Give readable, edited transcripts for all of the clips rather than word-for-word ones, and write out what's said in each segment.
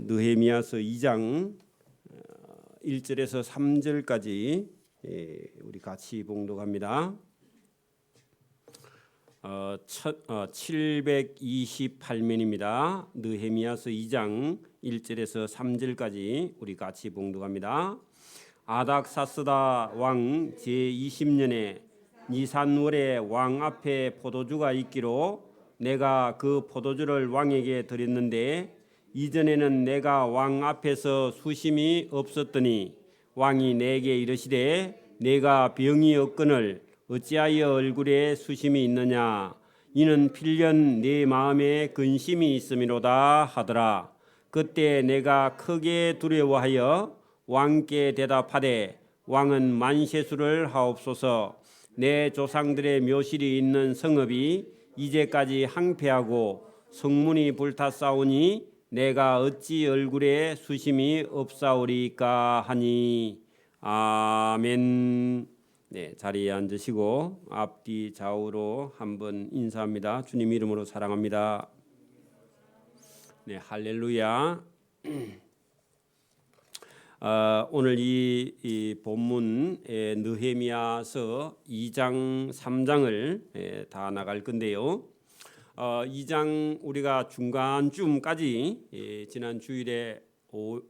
느헤미야서 2장 1절에서 3절까지 우리 같이 봉독합니다. 728면입니다. 느헤미야서 2장 1절에서 3절까지 우리 같이 봉독합니다. 아닥사스다 왕 제20년에 니산월에 왕 앞에 포도주가 있기로 내가 그 포도주를 왕에게 드렸는데 이전에는 내가 왕 앞에서 수심이 없었더니 왕이 내게 이르시되 내가 병이 없거늘 어찌하여 얼굴에 수심이 있느냐 이는 필연 내 마음에 근심이 있음이로다 하더라. 그때 내가 크게 두려워하여 왕께 대답하되 왕은 만세수를 하옵소서. 내 조상들의 묘실이 있는 성읍이 이제까지 항폐하고 성문이 불탔사오니 내가 어찌 얼굴에 수심이 없사오리까 하니. 아멘. 네, 자리에 앉으시고 앞뒤 좌우로 한번 인사합니다. 주님 이름으로 사랑합니다. 네, 할렐루야. 오늘 이 본문 느헤미야서 2장 3장을 다 나갈 건데요. 2장 우리가 중간쯤까지 지난 주일에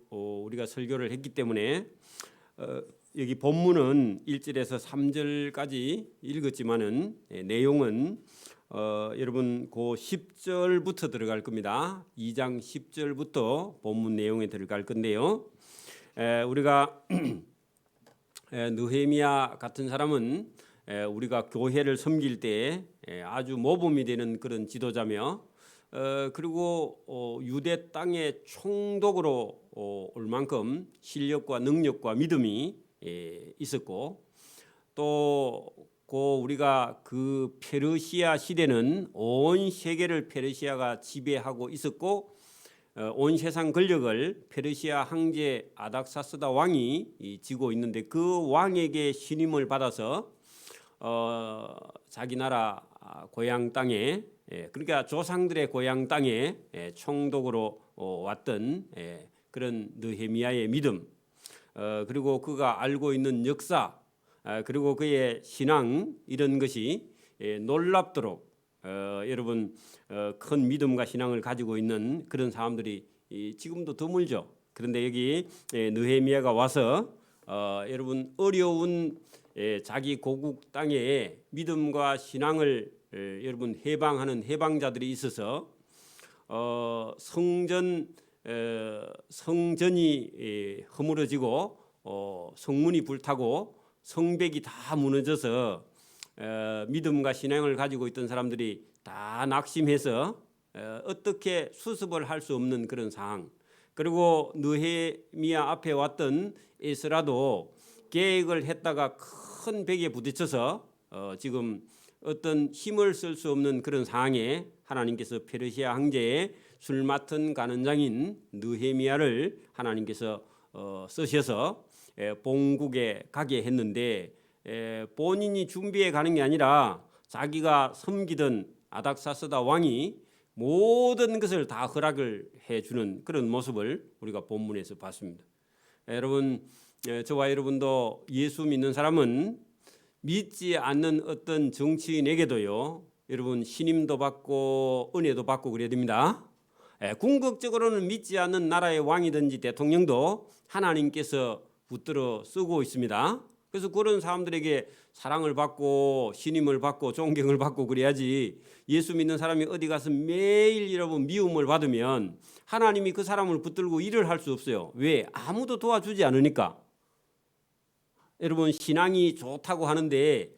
우리가 설교를 했기 때문에 여기 본문은 1절에서 3절까지 읽었지만은 내용은 여러분 그 10절부터 들어갈 겁니다. 2장 10절부터 본문 내용에 들어갈 건데요. 우리가 느헤미야 같은 사람은 우리가 교회를 섬길 때 아주 모범이 되는 그런 지도자며 그리고 유대 땅의 총독으로 올 만큼 실력과 능력과 믿음이 있었고 또 우리가 그 페르시아 시대는 온 세계를 페르시아가 지배하고 있었고 온 세상 권력을 페르시아 황제 아닥사스다 왕이 쥐고 있는데 그 왕에게 신임을 받아서 자기 나라 고향 땅에 그러니까 조상들의 고향 땅에 총독으로 왔던 그런 느헤미야의 믿음 그리고 그가 알고 있는 역사 그리고 그의 신앙 이런 것이 놀랍도록 여러분 큰 믿음과 신앙을 가지고 있는 그런 사람들이 지금도 드물죠. 그런데 여기 느헤미야가 와서 여러분 어려운 자기 고국 땅에 믿음과 신앙을 여러분 해방하는 해방자들이 있어서 성전이 허물어지고 성문이 불타고 성벽이 다 무너져서 믿음과 신앙을 가지고 있던 사람들이 다 낙심해서 어떻게 수습을 할 수 없는 그런 상황. 그리고 느헤미야 앞에 왔던 에스라도 계획을 했다가 큰 벽에 부딪혀서 지금 어떤 힘을 쓸 수 없는 그런 상황에 하나님께서 페르시아 황제의 술 맡은 간원장인 느헤미야를 하나님께서 쓰셔서 본국에 가게 했는데 본인이 준비해 가는 게 아니라 자기가 섬기던 아닥사스다 왕이 모든 것을 다 허락을 해주는 그런 모습을 우리가 본문에서 봤습니다. 여러분 저와 여러분도 예수 믿는 사람은 믿지 않는 어떤 정치인에게도요 여러분 신임도 받고 은혜도 받고 그래야 됩니다. 궁극적으로는 믿지 않는 나라의 왕이든지 대통령도 하나님께서 붙들어 쓰고 있습니다. 그래서 그런 사람들에게 사랑을 받고 신임을 받고 존경을 받고 그래야지 예수 믿는 사람이 어디 가서 매일 여러분 미움을 받으면 하나님이 그 사람을 붙들고 일을 할 수 없어요. 왜? 아무도 도와주지 않으니까. 여러분 신앙이 좋다고 하는데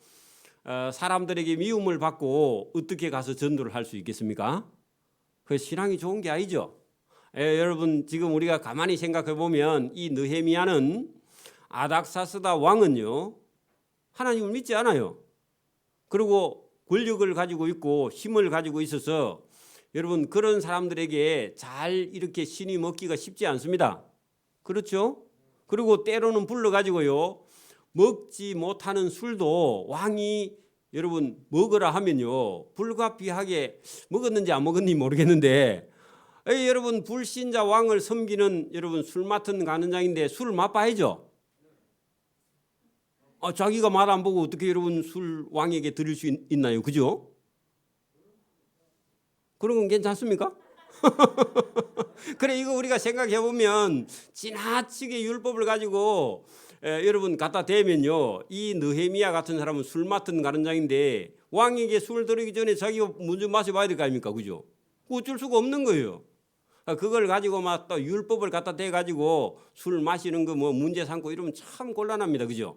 사람들에게 미움을 받고 어떻게 가서 전도를 할 수 있겠습니까? 그 신앙이 좋은 게 아니죠. 여러분 지금 우리가 가만히 생각해 보면 이 느헤미야는 아닥사스다 왕은요 하나님을 믿지 않아요. 그리고 권력을 가지고 있고 힘을 가지고 있어서 여러분 그런 사람들에게 잘 이렇게 신임 얻기가 쉽지 않습니다. 그렇죠? 그리고 때로는 불러가지고요 먹지 못하는 술도 왕이 여러분 먹으라 하면요 불가피하게 먹었는지 안 먹었는지 모르겠는데 여러분 불신자 왕을 섬기는 여러분 술 맡은 간원장인데 술을 맛봐야죠. 자기가 맛 안 보고 어떻게 여러분 술 왕에게 드릴 수 있나요? 그죠? 그런 건 괜찮습니까? 그래, 이거 우리가 생각해 보면 지나치게 율법을 가지고 여러분 갖다 대면요, 이 느헤미야 같은 사람은 술 맡은 간원장인데 왕에게 술 드리기 전에 자기가 먼저 마셔봐야 될 거 아닙니까? 그죠? 어쩔 수가 없는 거예요. 그걸 가지고 막 또 율법을 갖다 대 가지고 술 마시는 거 뭐 문제 삼고 이러면 참 곤란합니다. 그죠?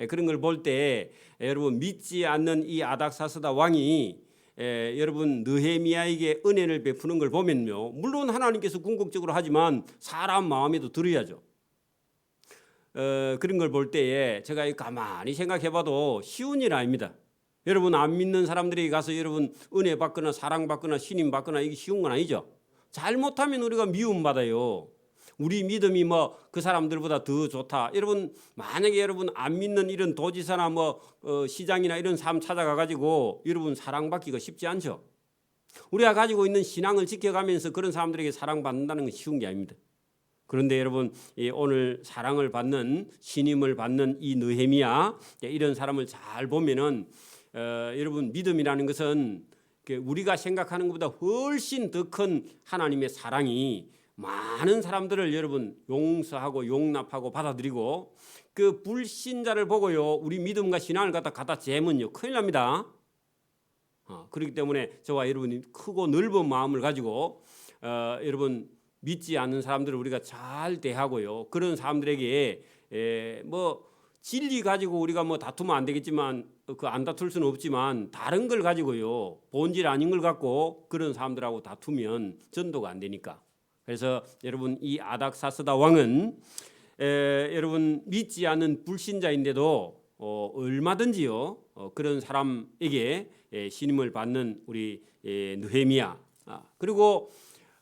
그런 걸 볼 때 여러분 믿지 않는 이 아닥사스다 왕이 여러분 느헤미야에게 은혜를 베푸는 걸 보면요, 물론 하나님께서 궁극적으로 하지만 사람 마음에도 들어야죠. 그런 걸 볼 때에 제가 가만히 생각해봐도 쉬운 일 아닙니다. 여러분 안 믿는 사람들에게 가서 여러분 은혜 받거나 사랑 받거나 신임 받거나 이게 쉬운 건 아니죠. 잘못하면 우리가 미움 받아요. 우리 믿음이 뭐 그 사람들보다 더 좋다. 여러분 만약에 여러분 안 믿는 이런 도지사나 뭐 시장이나 이런 삶 찾아가 가지고 여러분 사랑받기가 쉽지 않죠. 우리가 가지고 있는 신앙을 지켜가면서 그런 사람들에게 사랑받는다는 건 쉬운 게 아닙니다. 그런데 여러분 오늘 사랑을 받는 신임을 받는 이 느헤미야 이런 사람을 잘 보면은 여러분 믿음이라는 것은 우리가 생각하는 것보다 훨씬 더 큰 하나님의 사랑이 많은 사람들을 여러분 용서하고 용납하고 받아들이고 그 불신자를 보고요 우리 믿음과 신앙을 갖다 재면요 큰일 납니다. 그렇기 때문에 저와 여러분이 크고 넓은 마음을 가지고 여러분 믿지 않는 사람들을 우리가 잘 대하고요 그런 사람들에게 뭐 진리 가지고 우리가 뭐 다투면 안 되겠지만 그 안 다툴 수는 없지만 다른 걸 가지고요 본질 아닌 걸 갖고 그런 사람들하고 다투면 전도가 안 되니까. 그래서 여러분 이 아닥사스다 왕은 여러분 믿지 않는 불신자인데도 얼마든지요 그런 사람에게 신임을 받는 우리 느헤미야. 그리고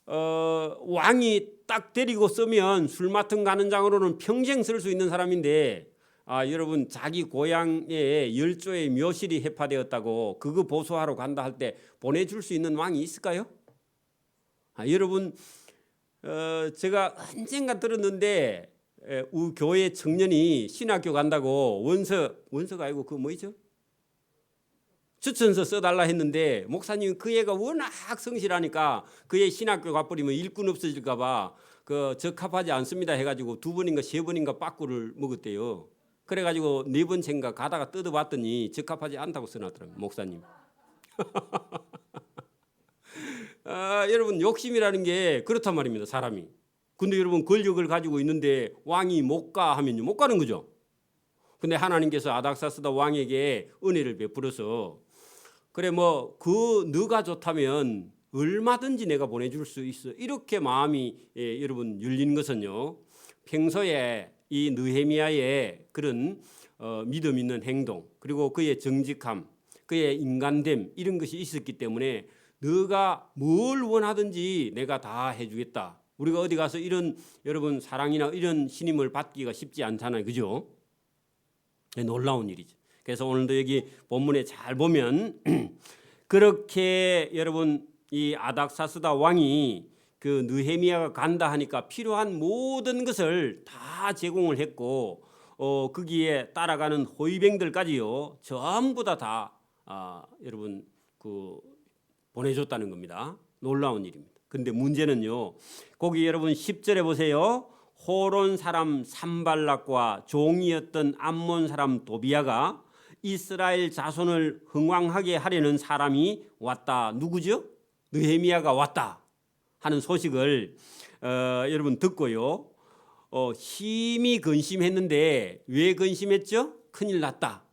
왕이 딱 데리고 쓰면 술 맡은 간원장으로는 평생 쓸 수 있는 사람인데 여러분 자기 고향에 열조의 묘실이 해파되었다고 그거 보수하러 간다 할 때 보내줄 수 있는 왕이 있을까요? 여러분 제가 언젠가 들었는데 우리 교회 청년이 신학교 간다고 원서가 아니고 그 뭐죠? 추천서 써달라 했는데 목사님 그 애가 워낙 성실하니까 그 애 신학교 가버리면 일꾼 없어질까 봐 그 적합하지 않습니다 해가지고 2번인가 3번인가 빠꾸를 먹었대요. 그래가지고 4번째인가 가다가 뜯어봤더니 적합하지 않다고 써놨더라고요 목사님. 여러분 욕심이라는 게 그렇단 말입니다 사람이. 근데 여러분 권력을 가지고 있는데 왕이 못 가 하면요 못 가는 거죠. 근데 하나님께서 아닥사스다 왕에게 은혜를 베풀어서 그래 뭐 그 너가 좋다면 얼마든지 내가 보내줄 수 있어 이렇게 마음이 여러분 열린 것은요 평소에 이 느헤미야의 그런 믿음 있는 행동 그리고 그의 정직함 그의 인간됨 이런 것이 있었기 때문에 너가 뭘 원하든지 내가 다 해주겠다. 우리가 어디 가서 이런 여러분 사랑이나 이런 신임을 받기가 쉽지 않잖아요. 그죠? 놀라운 일이죠. 그래서 오늘도 여기 본문에 잘 보면 그렇게 여러분 이 아닥사스다 왕이 그 느헤미야가 간다 하니까 필요한 모든 것을 다 제공을 했고 거기에 따라가는 호위병들까지요 전부 다 여러분 그 보내줬다는 겁니다. 놀라운 일입니다. 근데 문제는요 거기 여러분 10절에 보세요. 호론 사람 산발락과 종이었던 암몬 사람 도비야가 이스라엘 자손을 흥왕하게 하려는 사람이 왔다. 누구죠? 느헤미야가 왔다 하는 소식을 여러분 듣고요 심히 근심했는데 왜 근심했죠? 큰일 났다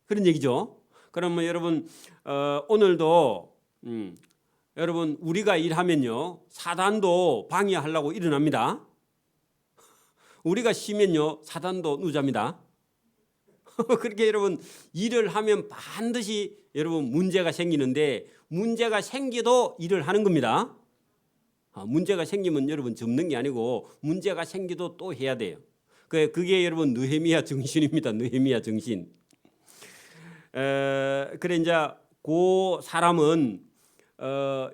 그런 얘기죠. 그러면 여러분 오늘도 여러분 우리가 일하면요 사단도 방해하려고 일어납니다. 우리가 쉬면요 사단도 누잡니다. 그렇게 여러분 일을 하면 반드시 여러분 문제가 생기는데 문제가 생겨도 일을 하는 겁니다. 문제가 생기면 여러분 접는 게 아니고 문제가 생겨도 또 해야 돼요. 그게 여러분 느헤미야 정신입니다. 느헤미야 정신. 그래 이제 그 사람은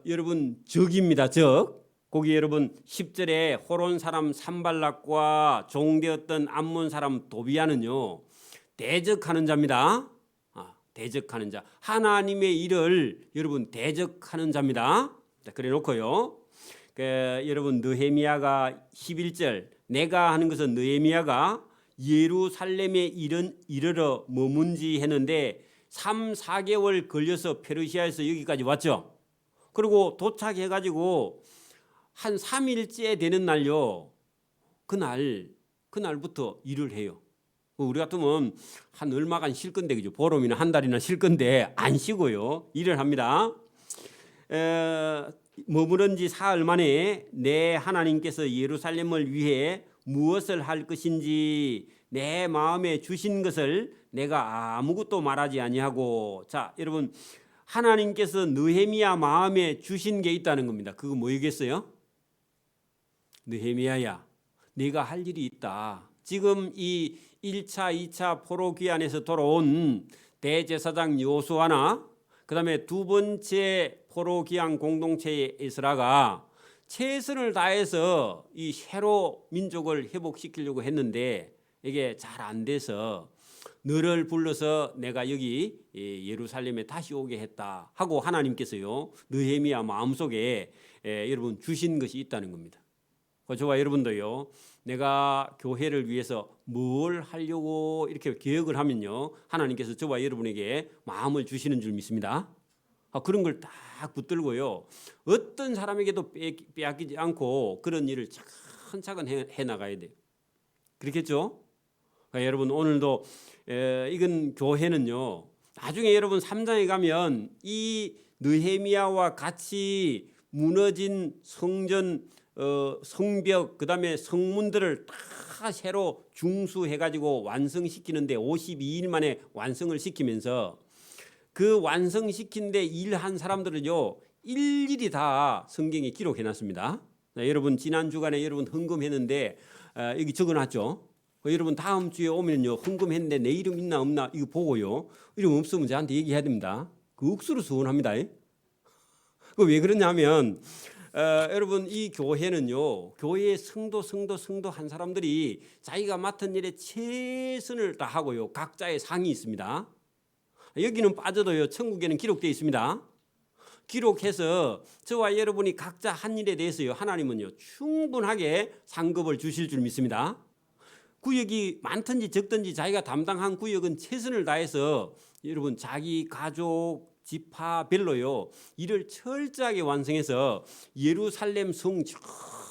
여러분 적입니다. 적. 거기 여러분 10절에 호론 사람 산발락과 종되었던 암몬 사람 도비아는요 대적하는 자입니다. 대적하는 자, 하나님의 일을 여러분 대적하는 자입니다. 그래 놓고요. 여러분 느헤미야가 11절 내가 하는 것은 느헤미야가 예루살렘에 이르러 머문지 했는데 3, 4개월 걸려서 페르시아에서 여기까지 왔죠. 그리고 도착해가지고 한 3일째 되는 날요. 그날부터 일을 해요. 우리 같으면 한 얼마간 쉴 건데 그죠? 보름이나 한 달이나 쉴 건데 안 쉬고요. 일을 합니다. 머무른 지 사흘 만에 내 하나님께서 예루살렘을 위해 무엇을 할 것인지 내 마음에 주신 것을 내가 아무것도 말하지 아니하고. 자, 여러분 하나님께서 느헤미야 마음에 주신 게 있다는 겁니다. 그거 뭐이겠어요? 느헤미야야, 네가 할 일이 있다. 지금 이 1차, 2차 포로 귀환에서 돌아온 대제사장 여호수아나 그다음에 두 번째 포로 귀환 공동체의 에스라가 최선을 다해서 이 새로 민족을 회복시키려고 했는데 이게 잘 안 돼서 너를 불러서 내가 여기 예루살렘에 다시 오게 했다 하고 하나님께서요 느헤미야 마음속에 여러분 주신 것이 있다는 겁니다. 저와 여러분도요 내가 교회를 위해서 뭘 하려고 이렇게 계획을 하면요 하나님께서 저와 여러분에게 마음을 주시는 줄 믿습니다. 그런 걸 딱 붙들고요 어떤 사람에게도 빼앗기지 않고 그런 일을 차근차근 해나가야 돼요. 그렇겠죠? 여러분 오늘도 이건 교회는요 나중에 여러분 3장에 가면 이 느헤미야와 같이 무너진 성전 성벽 그다음에 성문들을 다 새로 중수해가지고 완성시키는데 52일 만에 완성을 시키면서 그 완성시킨데 일한 사람들은요 일일이 다 성경에 기록해놨습니다. 여러분 지난 주간에 여러분 헌금했는데 여기 적어놨죠. 여러분 다음 주에 오면요 헌금했는데 내 이름 있나 없나 이거 보고요 이름 없으면 저한테 얘기해야 됩니다. 그 억수로 서운합니다. 그 왜 그러냐면 여러분 이 교회는요 교회의 성도 한 사람들이 자기가 맡은 일에 최선을 다하고요 각자의 상이 있습니다. 여기는 빠져도요 천국에는 기록되어 있습니다. 기록해서 저와 여러분이 각자 한 일에 대해서요 하나님은요 충분하게 상급을 주실 줄 믿습니다. 구역이 많든지 적든지 자기가 담당한 구역은 최선을 다해서 여러분 자기 가족 지파별로요 일을 철저하게 완성해서 예루살렘 성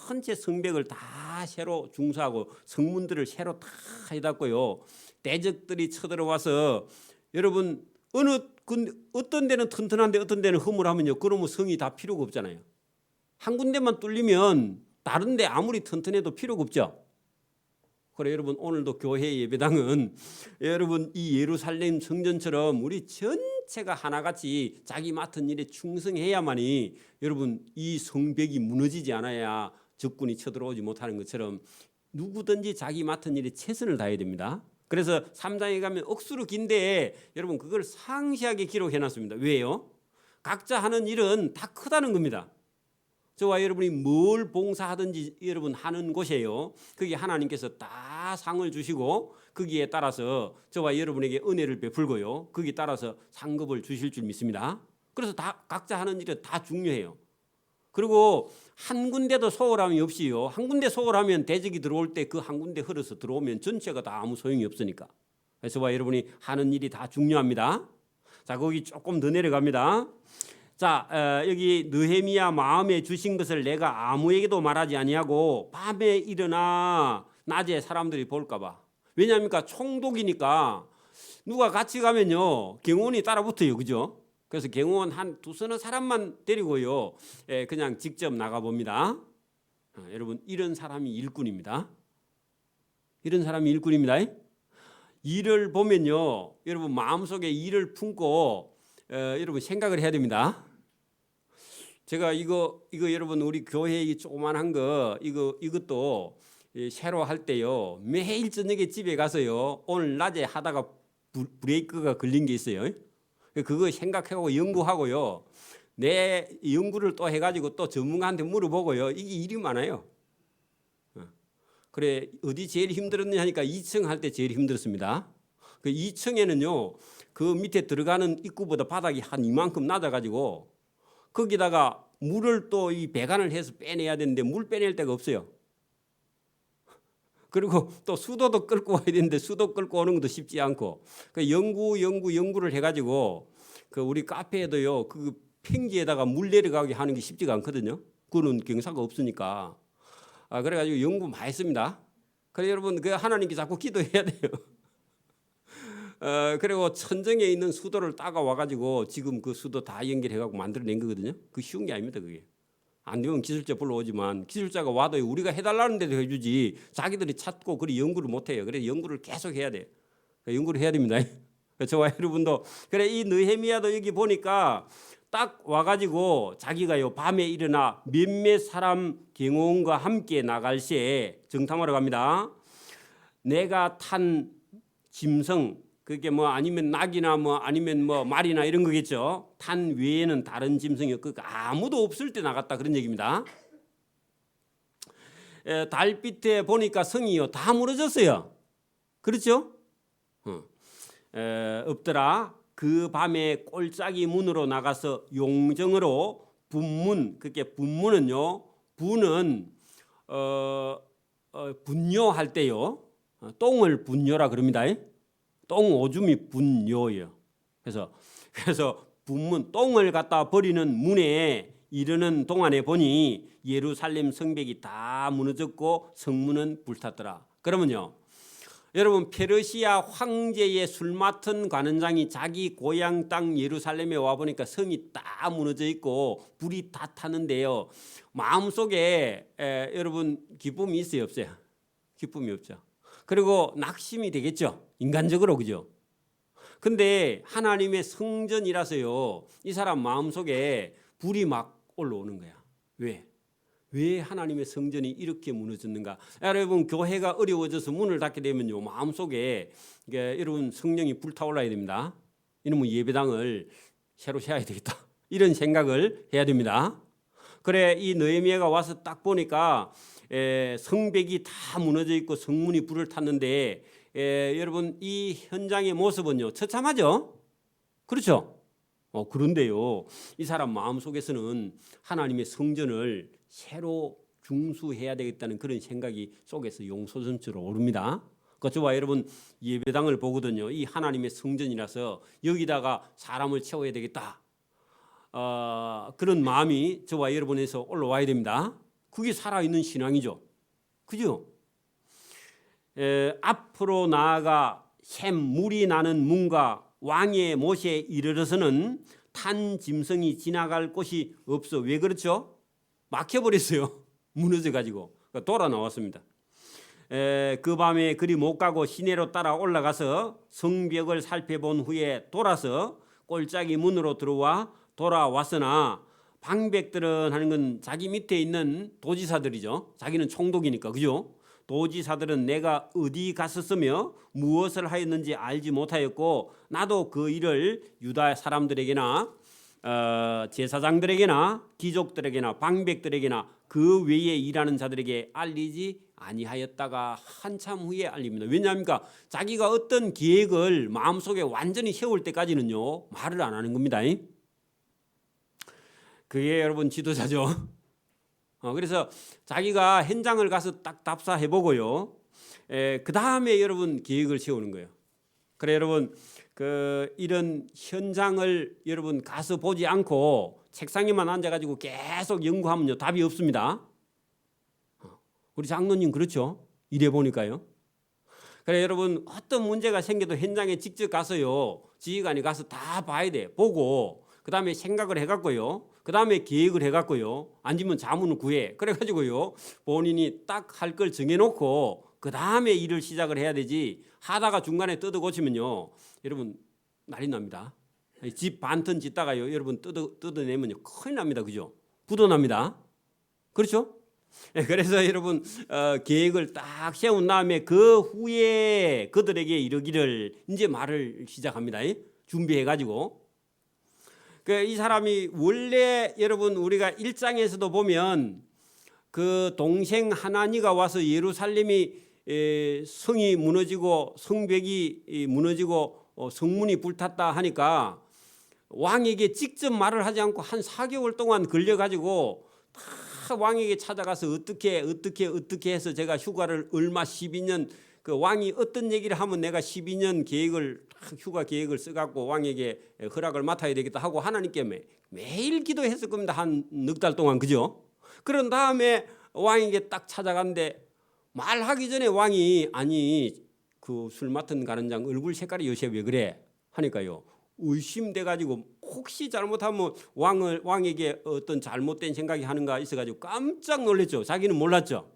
전체 성벽을 다 새로 중수하고 성문들을 새로 다 해놨고요 대적들이 쳐들어와서 여러분 어떤 데는 튼튼한데 어떤 데는 허물하면요 그러면 성이 다 필요가 없잖아요. 한 군데만 뚫리면 다른 데 아무리 튼튼해도 필요가 없죠. 그래 여러분 오늘도 교회 예배당은 여러분 이 예루살렘 성전처럼 우리 전체가 하나같이 자기 맡은 일에 충성해야만이 여러분 이 성벽이 무너지지 않아야 적군이 쳐들어오지 못하는 것처럼 누구든지 자기 맡은 일에 최선을 다해야 됩니다. 그래서 3장에 가면 억수로 긴데 여러분 그걸 상세하게 기록해놨습니다. 왜요? 각자 하는 일은 다 크다는 겁니다. 저와 여러분이 뭘 봉사하든지 여러분 하는 곳이에요. 거기에 하나님께서 다 상을 주시고 거기에 따라서 저와 여러분에게 은혜를 베풀고요. 거기에 따라서 상급을 주실 줄 믿습니다. 그래서 다 각자 하는 일은 다 중요해요. 그리고 한 군데도 소홀함이 없이요. 한 군데 소홀하면 대적이 들어올 때 그 한 군데 흘러서 들어오면 전체가 다 아무 소용이 없으니까. 그래서 저와 여러분이 하는 일이 다 중요합니다. 자, 거기 조금 더 내려갑니다. 자, 여기 느헤미야 마음에 주신 것을 내가 아무에게도 말하지 아니하고 밤에 일어나 낮에 사람들이 볼까 봐. 왜냐합니까? 총독이니까 누가 같이 가면요 경호원이 따라 붙어요. 그죠? 그래서 경호원 한 두서너 사람만 데리고요 그냥 직접 나가봅니다. 여러분 이런 사람이 일꾼입니다. 이런 사람이 일꾼입니다. 일을 보면요 여러분 마음속에 일을 품고 여러분 생각을 해야 됩니다. 제가 이거 여러분 우리 교회 이 조그만한 거 이것도 새로 할 때요 매일 저녁에 집에 가서요 오늘 낮에 하다가 브레이크가 걸린 게 있어요. 그거 생각하고 연구하고요 내 연구를 또 해가지고 또 전문가한테 물어보고요. 이게 일이 많아요. 그래 어디 제일 힘들었냐 하니까 2층 할 때 제일 힘들었습니다. 그 2층에는요 그 밑에 들어가는 입구보다 바닥이 한 이만큼 낮아가지고 거기다가 물을 또 이 배관을 해서 빼내야 되는데 물 빼낼 데가 없어요. 그리고 또 수도도 끌고 와야 되는데 수도 끌고 오는 것도 쉽지 않고 그 연구를 해가지고 그 우리 카페에도요 그 팽지에다가 물 내려가게 하는 게 쉽지가 않거든요. 그거는 경사가 없으니까. 그래가지고 연구 많이 했습니다. 그래 여러분 그 하나님께 자꾸 기도해야 돼요. 그리고 천정에 있는 수도를 따가 와가지고 지금 그 수도 다 연결해가지고 만들어낸 거거든요. 그 쉬운 게 아닙니다. 그게 안 되면 기술자 불러오지만 기술자가 와도 우리가 해달라는 데도 해주지 자기들이 찾고 그리 연구를 못해요. 그래서 연구를 계속 해야 돼. 연구를 해야 됩니다. 저와 여러분도 그래 이 느헤미야도 여기 보니까 딱 와가지고 자기가요 밤에 일어나 몇몇 사람 경호원과 함께 나갈 시에 정탐하러 갑니다. 내가 탄 짐승 그게 뭐 아니면 낙이나 뭐 아니면 뭐 말이나 이런 거겠죠. 탄 외에는 다른 짐승이 없고 아무도 없을 때 나갔다 그런 얘기입니다. 달빛에 보니까 성이요 다 무너졌어요. 그렇죠? 없더라. 그 밤에 꼴짝이 문으로 나가서 용정으로 분문 그게 분문은요 분은 분뇨할 때요 똥을 분뇨라 그럽니다. 똥 오줌이 분뇨예요. 그래서 분문 똥을 갖다 버리는 문에 이르는 동안에 보니 예루살렘 성벽이 다 무너졌고 성문은 불탔더라. 그러면요. 여러분 페르시아 황제의 술 맡은 관원장이 자기 고향 땅 예루살렘에 와 보니까 성이 다 무너져 있고 불이 다 탔는데요. 마음속에 여러분 기쁨이 있어요, 없어요? 기쁨이 없죠. 그리고 낙심이 되겠죠. 인간적으로 그죠? 근데 하나님의 성전이라서요. 이 사람 마음속에 불이 막 올라오는 거야. 왜 하나님의 성전이 이렇게 무너졌는가? 여러분 교회가 어려워져서 문을 닫게 되면요 마음속에 여러분 성령이 불타올라야 됩니다. 이러면 예배당을 새로 세워야 되겠다 이런 생각을 해야 됩니다. 그래 이 느헤미야가 와서 딱 보니까 성벽이 다 무너져 있고 성문이 불을 탔는데 여러분 이 현장의 모습은요 처참하죠. 그렇죠? 그런데요 이 사람 마음속에서는 하나님의 성전을 새로 중수해야 되겠다는 그런 생각이 속에서 용솟음처럼 오릅니다. 저와 여러분 예배당을 보거든요. 이 하나님의 성전이라서 여기다가 사람을 채워야 되겠다. 그런 마음이 저와 여러분에서 올라와야 됩니다. 그게 살아있는 신앙이죠. 그죠? 앞으로 나아가 샘 물이 나는 문과 왕의 못에 이르러서는 탄 짐승이 지나갈 곳이 없어. 왜 그렇죠? 막혀버렸어요. 무너져가지고 돌아 나왔습니다. 그 밤에 그리 못 가고 시내로 따라 올라가서 성벽을 살펴본 후에 돌아서 꼴짝이 문으로 들어와 돌아왔으나 방백들은 하는 건 자기 밑에 있는 도지사들이죠. 자기는 총독이니까 그죠? 도지사들은 내가 어디 갔었으며 무엇을 하였는지 알지 못하였고 나도 그 일을 유다 사람들에게나 제사장들에게나 귀족들에게나 방백들에게나 그 외에 일하는 자들에게 알리지 아니하였다가 한참 후에 알립니다. 왜냐합니까? 자기가 어떤 계획을 마음속에 완전히 세울 때까지는요 말을 안 하는 겁니다. 그게 여러분 지도자죠. 그래서 자기가 현장을 가서 딱 답사해보고요. 그 다음에 여러분 계획을 세우는 거예요. 그래 여러분 이런 현장을 여러분 가서 보지 않고 책상에만 앉아가지고 계속 연구하면요 답이 없습니다. 우리 장로님 그렇죠? 이래 보니까요. 그래 여러분 어떤 문제가 생겨도 현장에 직접 가서요 지휘관이 가서 다 봐야 돼. 보고 그 다음에 생각을 해갖고요. 그 다음에 계획을 해갖고요. 아니면 자문을 구해. 그래가지고요 본인이 딱 할 걸 정해놓고 그 다음에 일을 시작을 해야 되지. 하다가 중간에 뜯어 고치면요 여러분 난리 납니다. 집 반턴 짓다가요 여러분 뜯어내면요 큰일 납니다. 그죠? 부도납니다. 그렇죠? 그래서 여러분 계획을 딱 세운 다음에 그 후에 그들에게 이르기를 이제 말을 시작합니다. 준비해가지고 이 사람이 원래 여러분 우리가 1장에서도 보면 그 동생 하나니가 와서 예루살렘이 성이 무너지고 성벽이 무너지고 성문이 불탔다 하니까 왕에게 직접 말을 하지 않고 한 4개월 동안 걸려가지고 다 왕에게 찾아가서 어떻게 해서 제가 휴가를 얼마 12년 그 왕이 어떤 얘기를 하면 내가 12년 계획을 휴가 계획을 써갖고 왕에게 허락을 맡아야 되겠다 하고 하나님께 매일 기도했을 겁니다. 한 넉 달 동안 그죠? 그런 다음에 왕에게 딱 찾아갔는데 말하기 전에 왕이 아니 그 술 맡은 가는장 얼굴 색깔이 요새 왜 그래 하니까요 의심돼 가지고 혹시 잘못하면 왕에게 어떤 잘못된 생각이 하는가 있어가지고 깜짝 놀랐죠. 자기는 몰랐죠.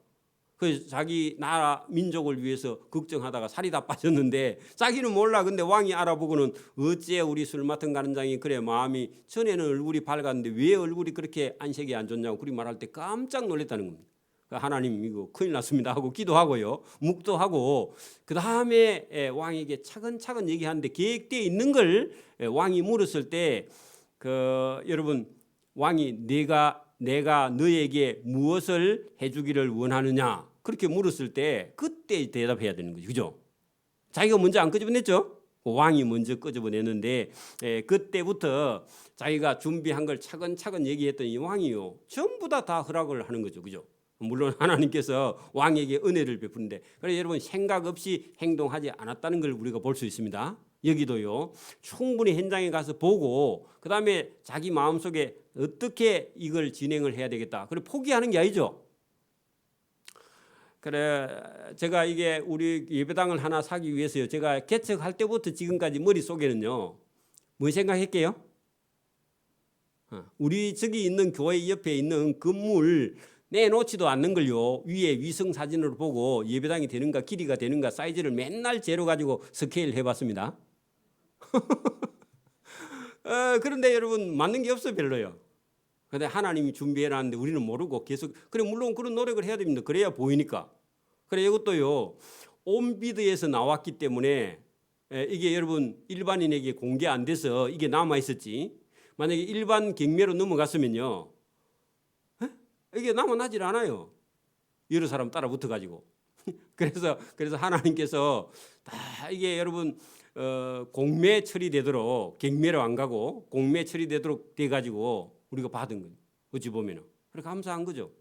그래서 자기 나라 민족을 위해서 걱정하다가 살이 다 빠졌는데 자기는 몰라. 근데 왕이 알아보고는 어째 우리 술 맡은 가는장이 그래 마음이 전에는 얼굴이 밝았는데 왜 얼굴이 그렇게 안색이 안 좋냐고 그리 말할 때 깜짝 놀랐다는 겁니다. 하나님 이거 큰일 났습니다 하고 기도하고요 묵도하고 그 다음에 왕에게 차근차근 얘기하는데 계획되어 있는 걸 왕이 물었을 때 여러분 왕이 내가 너에게 무엇을 해주기를 원하느냐 그렇게 물었을 때 그때 대답해야 되는 거죠. 그죠? 자기가 먼저 안 끄집어냈죠. 왕이 먼저 끄집어냈는데 그때부터 자기가 준비한 걸 차근차근 얘기했더니 왕이요 전부 다 허락을 하는 거죠. 그죠? 물론 하나님께서 왕에게 은혜를 베푸는데 그래서 여러분 생각 없이 행동하지 않았다는 걸 우리가 볼 수 있습니다. 여기도요 충분히 현장에 가서 보고 그 다음에 자기 마음속에 어떻게 이걸 진행을 해야 되겠다 그리고 포기하는 게 아니죠. 그래 제가 이게 우리 예배당을 하나 사기 위해서요 제가 개척할 때부터 지금까지 머릿속에는요 뭐 생각했게요? 우리 저기 있는 교회 옆에 있는 건물 내놓지도 않는 걸요 위에 위성 사진으로 보고 예배당이 되는가 길이가 되는가 사이즈를 맨날 재로 가지고 스케일 해봤습니다. 그런데 여러분 맞는 게 없어요 별로요. 그런데 하나님이 준비해놨는데 우리는 모르고 계속 그래 물론 그런 노력을 해야 됩니다. 그래야 보이니까. 그래 이것도요 온비드에서 나왔기 때문에 이게 여러분 일반인에게 공개 안 돼서 이게 남아 있었지. 만약에 일반 경매로 넘어갔으면요 이게 남아나질 않아요. 여러 사람 따라 붙어가지고. 그래서 하나님께서 다 이게 여러분 공매 처리되도록 경매로 안 가고 공매 처리되도록 돼가지고 우리가 받은 거예요. 어찌 보면은 그렇게 감사한 거죠.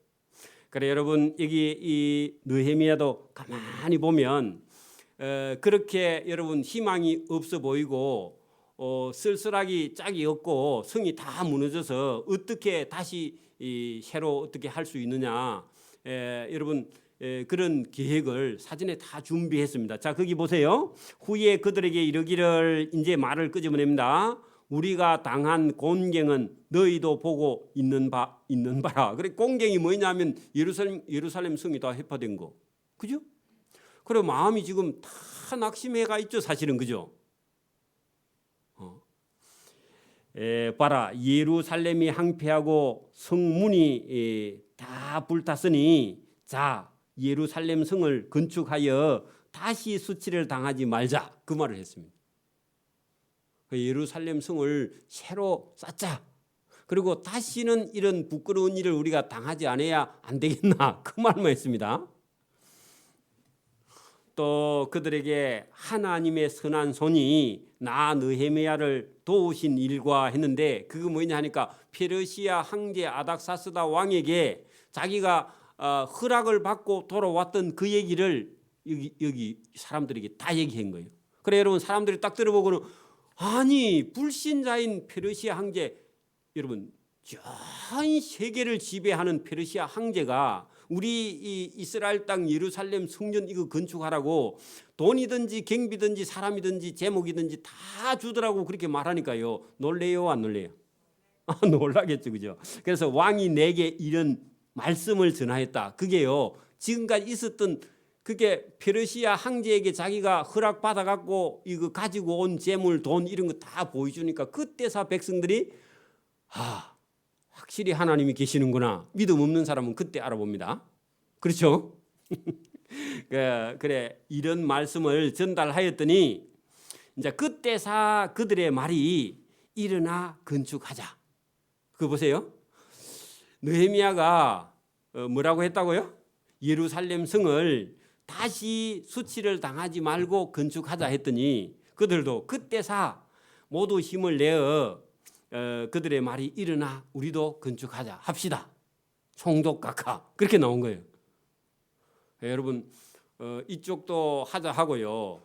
그래 여러분 여기 이 느헤미야도 가만히 보면 그렇게 여러분 희망이 없어 보이고 쓸쓸하기 짝이 없고 성이 다 무너져서 어떻게 다시 새로 어떻게 할 수 있느냐 여러분 그런 계획을 사전에 다 준비했습니다. 자 거기 보세요. 후에 그들에게 이르기를 이제 말을 끄집어냅니다. 우리가 당한 곤경은 너희도 보고 있는 바라. 그래 곤경이 뭐냐면 예루살렘 성이 다 회파된 거, 그죠? 그래 마음이 지금 다 낙심해가 있죠, 사실은 그죠? 봐라 예루살렘이 항폐하고 성문이 다 불탔으니 자 예루살렘 성을 건축하여 다시 수치를 당하지 말자 그 말을 했습니다. 예루살렘 성을 새로 쌓자. 그리고 다시는 이런 부끄러운 일을 우리가 당하지 않아야 안 되겠나 그 말만 했습니다. 또 그들에게 하나님의 선한 손이 나 느헤미야를 도우신 일과 했는데 그거 뭐냐 하니까 페르시아 황제 아닥사스다 왕에게 자기가 허락을 받고 돌아왔던 그 얘기를 여기 사람들에게 다 얘기한 거예요. 그래 여러분 사람들이 딱 들어보고는 아니 불신자인 페르시아 황제 여러분 전 세계를 지배하는 페르시아 황제가 우리 이 이스라엘 땅 예루살렘 성전 이거 건축하라고 돈이든지 경비든지 사람이든지 제목이든지 다 주더라고 그렇게 말하니까요 놀래요 안 놀래요? 놀라겠죠 그죠? 그래서 왕이 내게 이런 말씀을 전하였다. 그게요 지금까지 있었던 그게 페르시아 황제에게 자기가 허락받아 갖고 이거 가지고 온 재물 돈 이런 거 다 보여주니까 그때서 백성들이 확실히 하나님이 계시는구나. 믿음 없는 사람은 그때 알아봅니다. 그렇죠? 그래 이런 말씀을 전달하였더니 이제 그때사 그들의 말이 일어나 건축하자. 그거 보세요. 느헤미야가 뭐라고 했다고요? 예루살렘 성을 다시 수치를 당하지 말고 건축하자 했더니 그들도 그때사 모두 힘을 내어 그들의 말이 일어나 우리도 건축하자 합시다. 총독각하 그렇게 나온 거예요. 여러분 이쪽도 하자 하고요.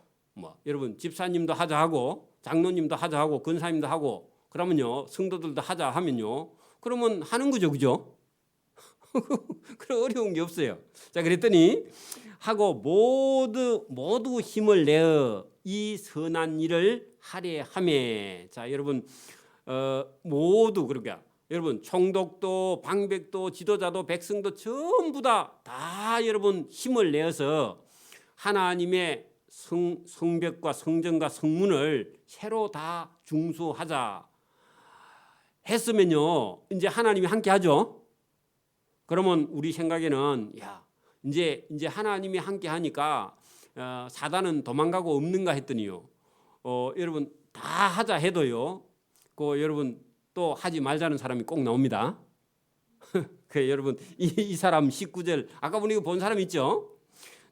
여러분 집사님도 하자 하고 장로님도 하자 하고 권사님도 하고 그러면요 성도들도 하자 하면요 그러면 하는 거죠, 그죠? 그런 어려운 게 없어요. 자 그랬더니 하고 모두 힘을 내어 이 선한 일을 하려 하매. 자 여러분 모두 그러니까 여러분 총독도 방백도 지도자도 백성도 전부 다 여러분 힘을 내어서 하나님의 성벽과 성전과 성문을 새로 다 중수하자 했으면요 이제 하나님이 함께 하죠. 그러면 우리 생각에는 야 이제 하나님이 함께 하니까 사단은 도망가고 없는가 했더니요 여러분 다 하자 해도요 여러분 또 하지 말자는 사람이 꼭 나옵니다. 그 여러분 이 사람 19절 아까 우리가 본 사람 있죠?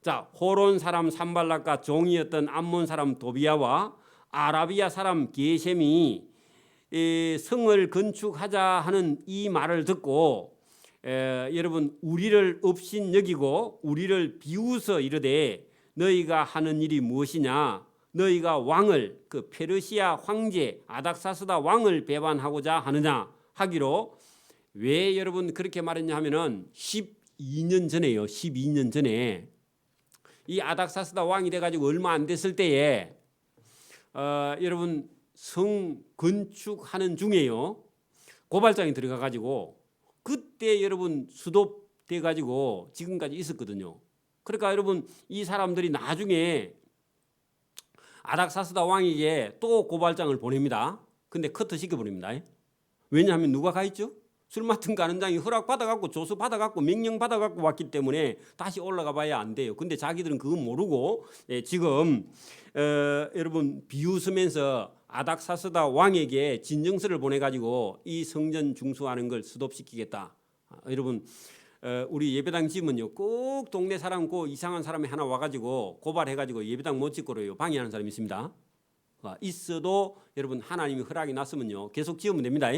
자 호론 사람 산발락과 종이었던 암몬 사람 도비야와 아라비아 사람 게셈이 성을 건축하자 하는 이 말을 듣고 여러분 우리를 업신 여기고 우리를 비웃어 이르되 너희가 하는 일이 무엇이냐? 너희가 왕을 그 페르시아 황제 아닥사스다 왕을 배반하고자 하느냐 하기로 왜 여러분 그렇게 말했냐 하면은 12년 전에요. 12년 전에 이 아닥사스다 왕이 돼가지고 얼마 안 됐을 때에 여러분 성 건축하는 중에요 고발장이 들어가가지고 그때 여러분 수도돼가지고 지금까지 있었거든요. 그러니까 여러분 이 사람들이 나중에 아닥사스다 왕에게 또 고발장을 보냅니다. 근데 커트 시켜버립니다. 왜냐하면 누가 가 있죠? 술 맡은 가는장이 허락 받아갖고 조수 받아갖고 명령 받아갖고 왔기 때문에 다시 올라가 봐야 안 돼요. 근데 자기들은 그거 모르고 지금 여러분 비웃으면서 아닥사스다 왕에게 진정서를 보내가지고 이 성전 중수하는 걸 스톱시키겠다. 여러분 우리 예배당 지으면요 꼭 동네 사람 꼭 이상한 사람이 하나 와가지고 고발해가지고 예배당 못 짓고요 방해하는 사람이 있습니다. 있어도 여러분 하나님이 허락이 났으면요 계속 지으면 됩니다.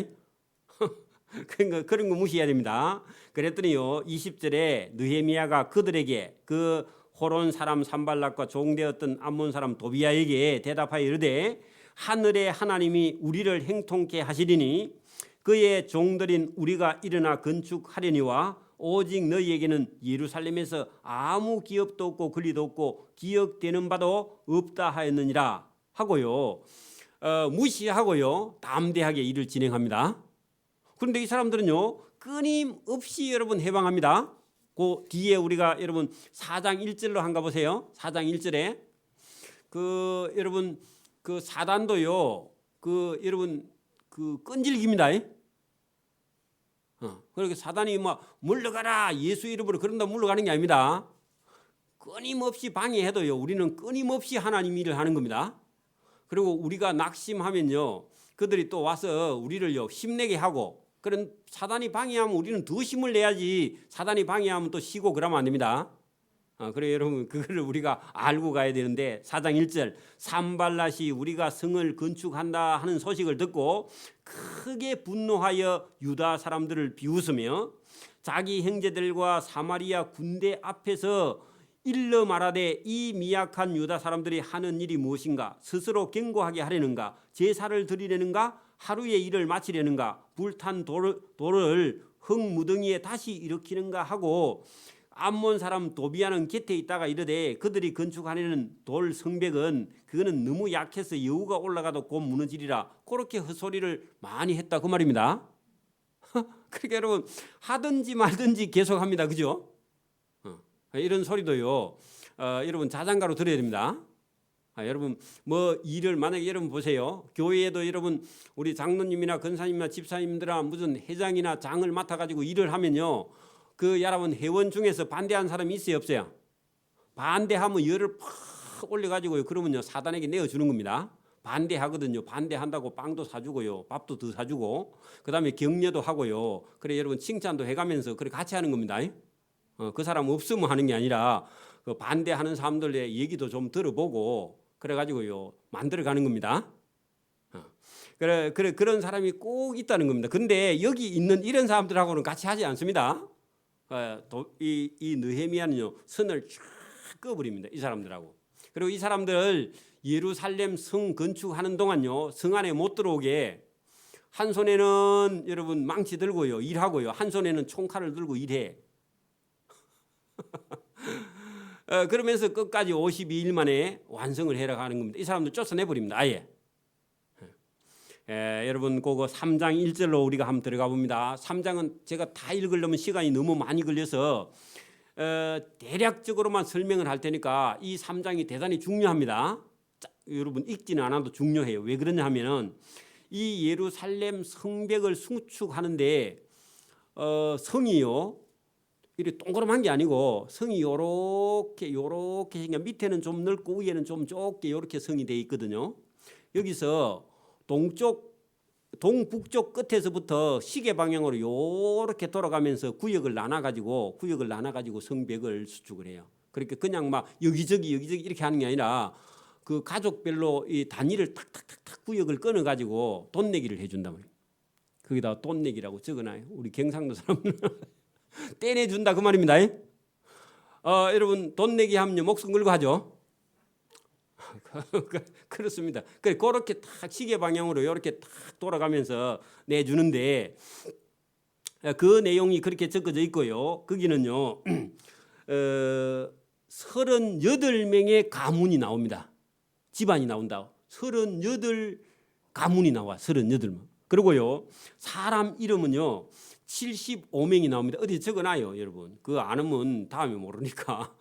그런 거 무시해야 됩니다. 그랬더니요 20절에 느헤미야가 그들에게 그 호론 사람 산발락과 종되었던 암몬 사람 도비야에게 대답하여 이르되 하늘의 하나님이 우리를 행통케 하시리니 그의 종들인 우리가 일어나 건축하려니와 오직 너희에게는 예루살렘에서 아무 기업도 없고 권리도 없고 기억되는 바도 없다 하였느니라 하고요 무시하고요 담대하게 일을 진행합니다. 그런데 이 사람들은요 끊임없이 여러분 해방합니다. 그 뒤에 우리가 여러분 4장 1절로 한가 보세요. 4장 1절에 그 여러분 그 사단도요 그 여러분 그 끈질깁니다. 그러니까 사단이 막 물러가라 예수 이름으로 그런다 물러가는 게 아닙니다. 끊임없이 방해해도요 우리는 끊임없이 하나님 일을 하는 겁니다. 그리고 우리가 낙심하면요 그들이 또 와서 우리를요 힘내게 하고 그런 사단이 방해하면 우리는 더 힘을 내야지 사단이 방해하면 또 쉬고 그러면 안 됩니다. 그래 여러분 그거를 우리가 알고 가야 되는데 4장 1절 산발랏이 우리가 성을 건축한다 하는 소식을 듣고 크게 분노하여 유다 사람들을 비웃으며 자기 형제들과 사마리아 군대 앞에서 일러 말하되 이 미약한 유다 사람들이 하는 일이 무엇인가? 스스로 견고하게 하려는가? 제사를 드리려는가? 하루의 일을 마치려는가? 불탄 돌을 흙무덩이에 다시 일으키는가 하고 암몬 사람 도비야는 곁에 있다가 이르되 그들이 건축하려는 돌 성벽은 그거는 너무 약해서 여우가 올라가도 곧 무너지리라. 그렇게 헛소리를 많이 했다 그 말입니다. 그러니까 여러분 하든지 말든지 계속합니다. 그죠? 이런 소리도요 여러분 자장가로 들어야 됩니다. 여러분 뭐 일을 만약에 여러분 보세요. 교회에도 여러분 우리 장로님이나 권사님이나 집사님들아 무슨 회장이나 장을 맡아가지고 일을 하면요 그 여러분 회원 중에서 반대하는 사람이 있어요 없어요? 반대하면 열을 팍 올려가지고요 그러면요 사단에게 내어주는 겁니다. 반대하거든요. 반대한다고 빵도 사주고요, 밥도 더 사주고, 그다음에 격려도 하고요. 그래 여러분 칭찬도 해가면서 그래 같이 하는 겁니다. 그 사람 없으면 하는 게 아니라 그 반대하는 사람들의 얘기도 좀 들어보고 그래가지고요 만들어가는 겁니다. 그래 그런 사람이 꼭 있다는 겁니다. 근데 여기 있는 이런 사람들하고는 같이 하지 않습니다. 이 느헤미야는요 선을 쫙 꺼버립니다. 이 사람들하고. 그리고 이 사람들 예루살렘 성 건축하는 동안요 성 안에 못 들어오게 한 손에는 여러분 망치 들고요 일하고요, 한 손에는 총칼을 들고 일해. 그러면서 끝까지 52일 만에 완성을 해라 하는 겁니다. 이 사람들 쫓아내버립니다. 아예. 여러분 그거 3장 1절로 우리가 한번 들어가 봅니다. 3장은 제가 다 읽으려면 시간이 너무 많이 걸려서 대략적으로만 설명을 할 테니까 이 3장이 대단히 중요합니다. 자, 여러분 읽지는 않아도 중요해요. 왜 그러냐 하면은 이 예루살렘 성벽을 수축하는데 성이요 이렇게 동그란 게 아니고 성이 요렇게 생겨 밑에는 좀 넓고 위에는 좀 좁게 요렇게 성이 돼 있거든요. 여기서 동북쪽 끝에서부터 시계 방향으로 요렇게 돌아가면서 구역을 나눠 가지고 성벽을 수축을 해요. 그렇게 그냥 막 여기저기 이렇게 하는 게 아니라 그 가족별로 이 단위를 탁탁탁탁 구역을 끊어 가지고 돈 내기를 해준단 말이에요. 거기다 돈 내기라고 적어놔요. 우리 경상도 사람은 떼내준다 그 말입니다. 여러분 돈 내기 하면 목숨 걸고 하죠. 그렇습니다. 그렇게 탁 시계 방향으로 이렇게 탁 돌아가면서 내주는데 그 내용이 그렇게 적어져 있고요. 거기는요 38명의 가문이 나옵니다. 집안이 나온다. 38 가문이 나와. 38명. 그리고요 사람 이름은요 75명이 나옵니다. 어디 적어놔요, 여러분. 그거 안 하면 다음에 모르니까.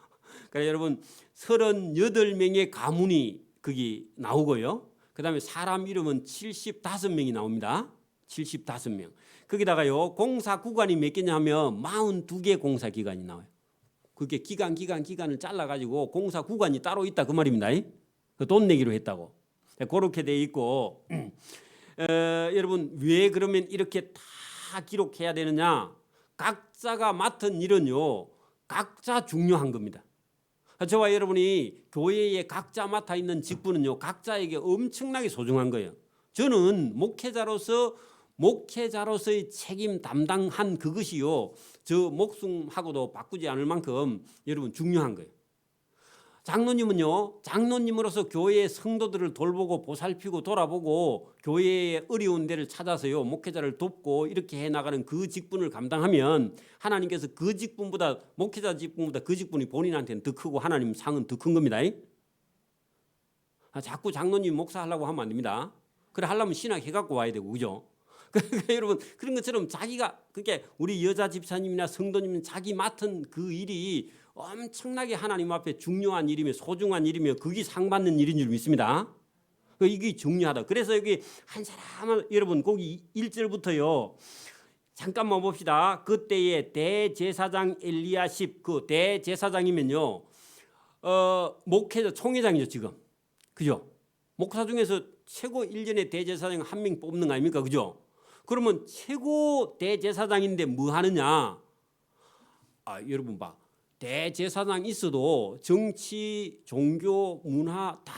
그러니까 여러분 38명의 가문이 거기 나오고요. 그다음에 사람 이름은 75명이 나옵니다. 75명. 거기다가요 공사 구간이 몇 개냐 하면 42개 공사 기간이 나와요. 그게 기간을 잘라가지고 공사 구간이 따로 있다 그 말입니다. 돈 내기로 했다고. 그렇게 돼 있고 여러분 왜 그러면 이렇게 다 기록해야 되느냐? 각자가 맡은 일은요 각자 중요한 겁니다. 저와 여러분이 교회에 각자 맡아 있는 직분은요 각자에게 엄청나게 소중한 거예요. 저는 목회자로서의 책임 담당한 그것이요 저 목숨하고도 바꾸지 않을 만큼 여러분 중요한 거예요. 장로님은요 장로님으로서 교회의 성도들을 돌보고 보살피고 돌아보고 교회의 어려운 데를 찾아서요 목회자를 돕고 이렇게 해나가는 그 직분을 감당하면 하나님께서 그 직분보다 목회자 직분보다 그 직분이 본인한테는 더 크고 하나님 상은 더 큰 겁니다. 자꾸 장로님 목사 하려고 하면 안 됩니다. 그래 하려면 신학 해갖고 와야 되고 그죠? 그러니까 여러분 그런 것처럼 자기가 그게 우리 여자 집사님이나 성도님은 자기 맡은 그 일이 엄청나게 하나님 앞에 중요한 일이며 소중한 일이며 그게 상 받는 일인 줄 믿습니다. 이게 중요하다. 그래서 여기 한 사람을 여러분 거기 1절부터요. 잠깐만 봅시다. 그때의 대제사장 엘리야십 그 대제사장이면요. 목회자 총회장이죠 지금. 그죠? 목사 중에서 최고 1년에 대제사장 한 명 뽑는 거 아닙니까? 그죠? 그러면 최고 대제사장인데 뭐 하느냐? 여러분 봐. 대제사장 있어도 정치, 종교, 문화 다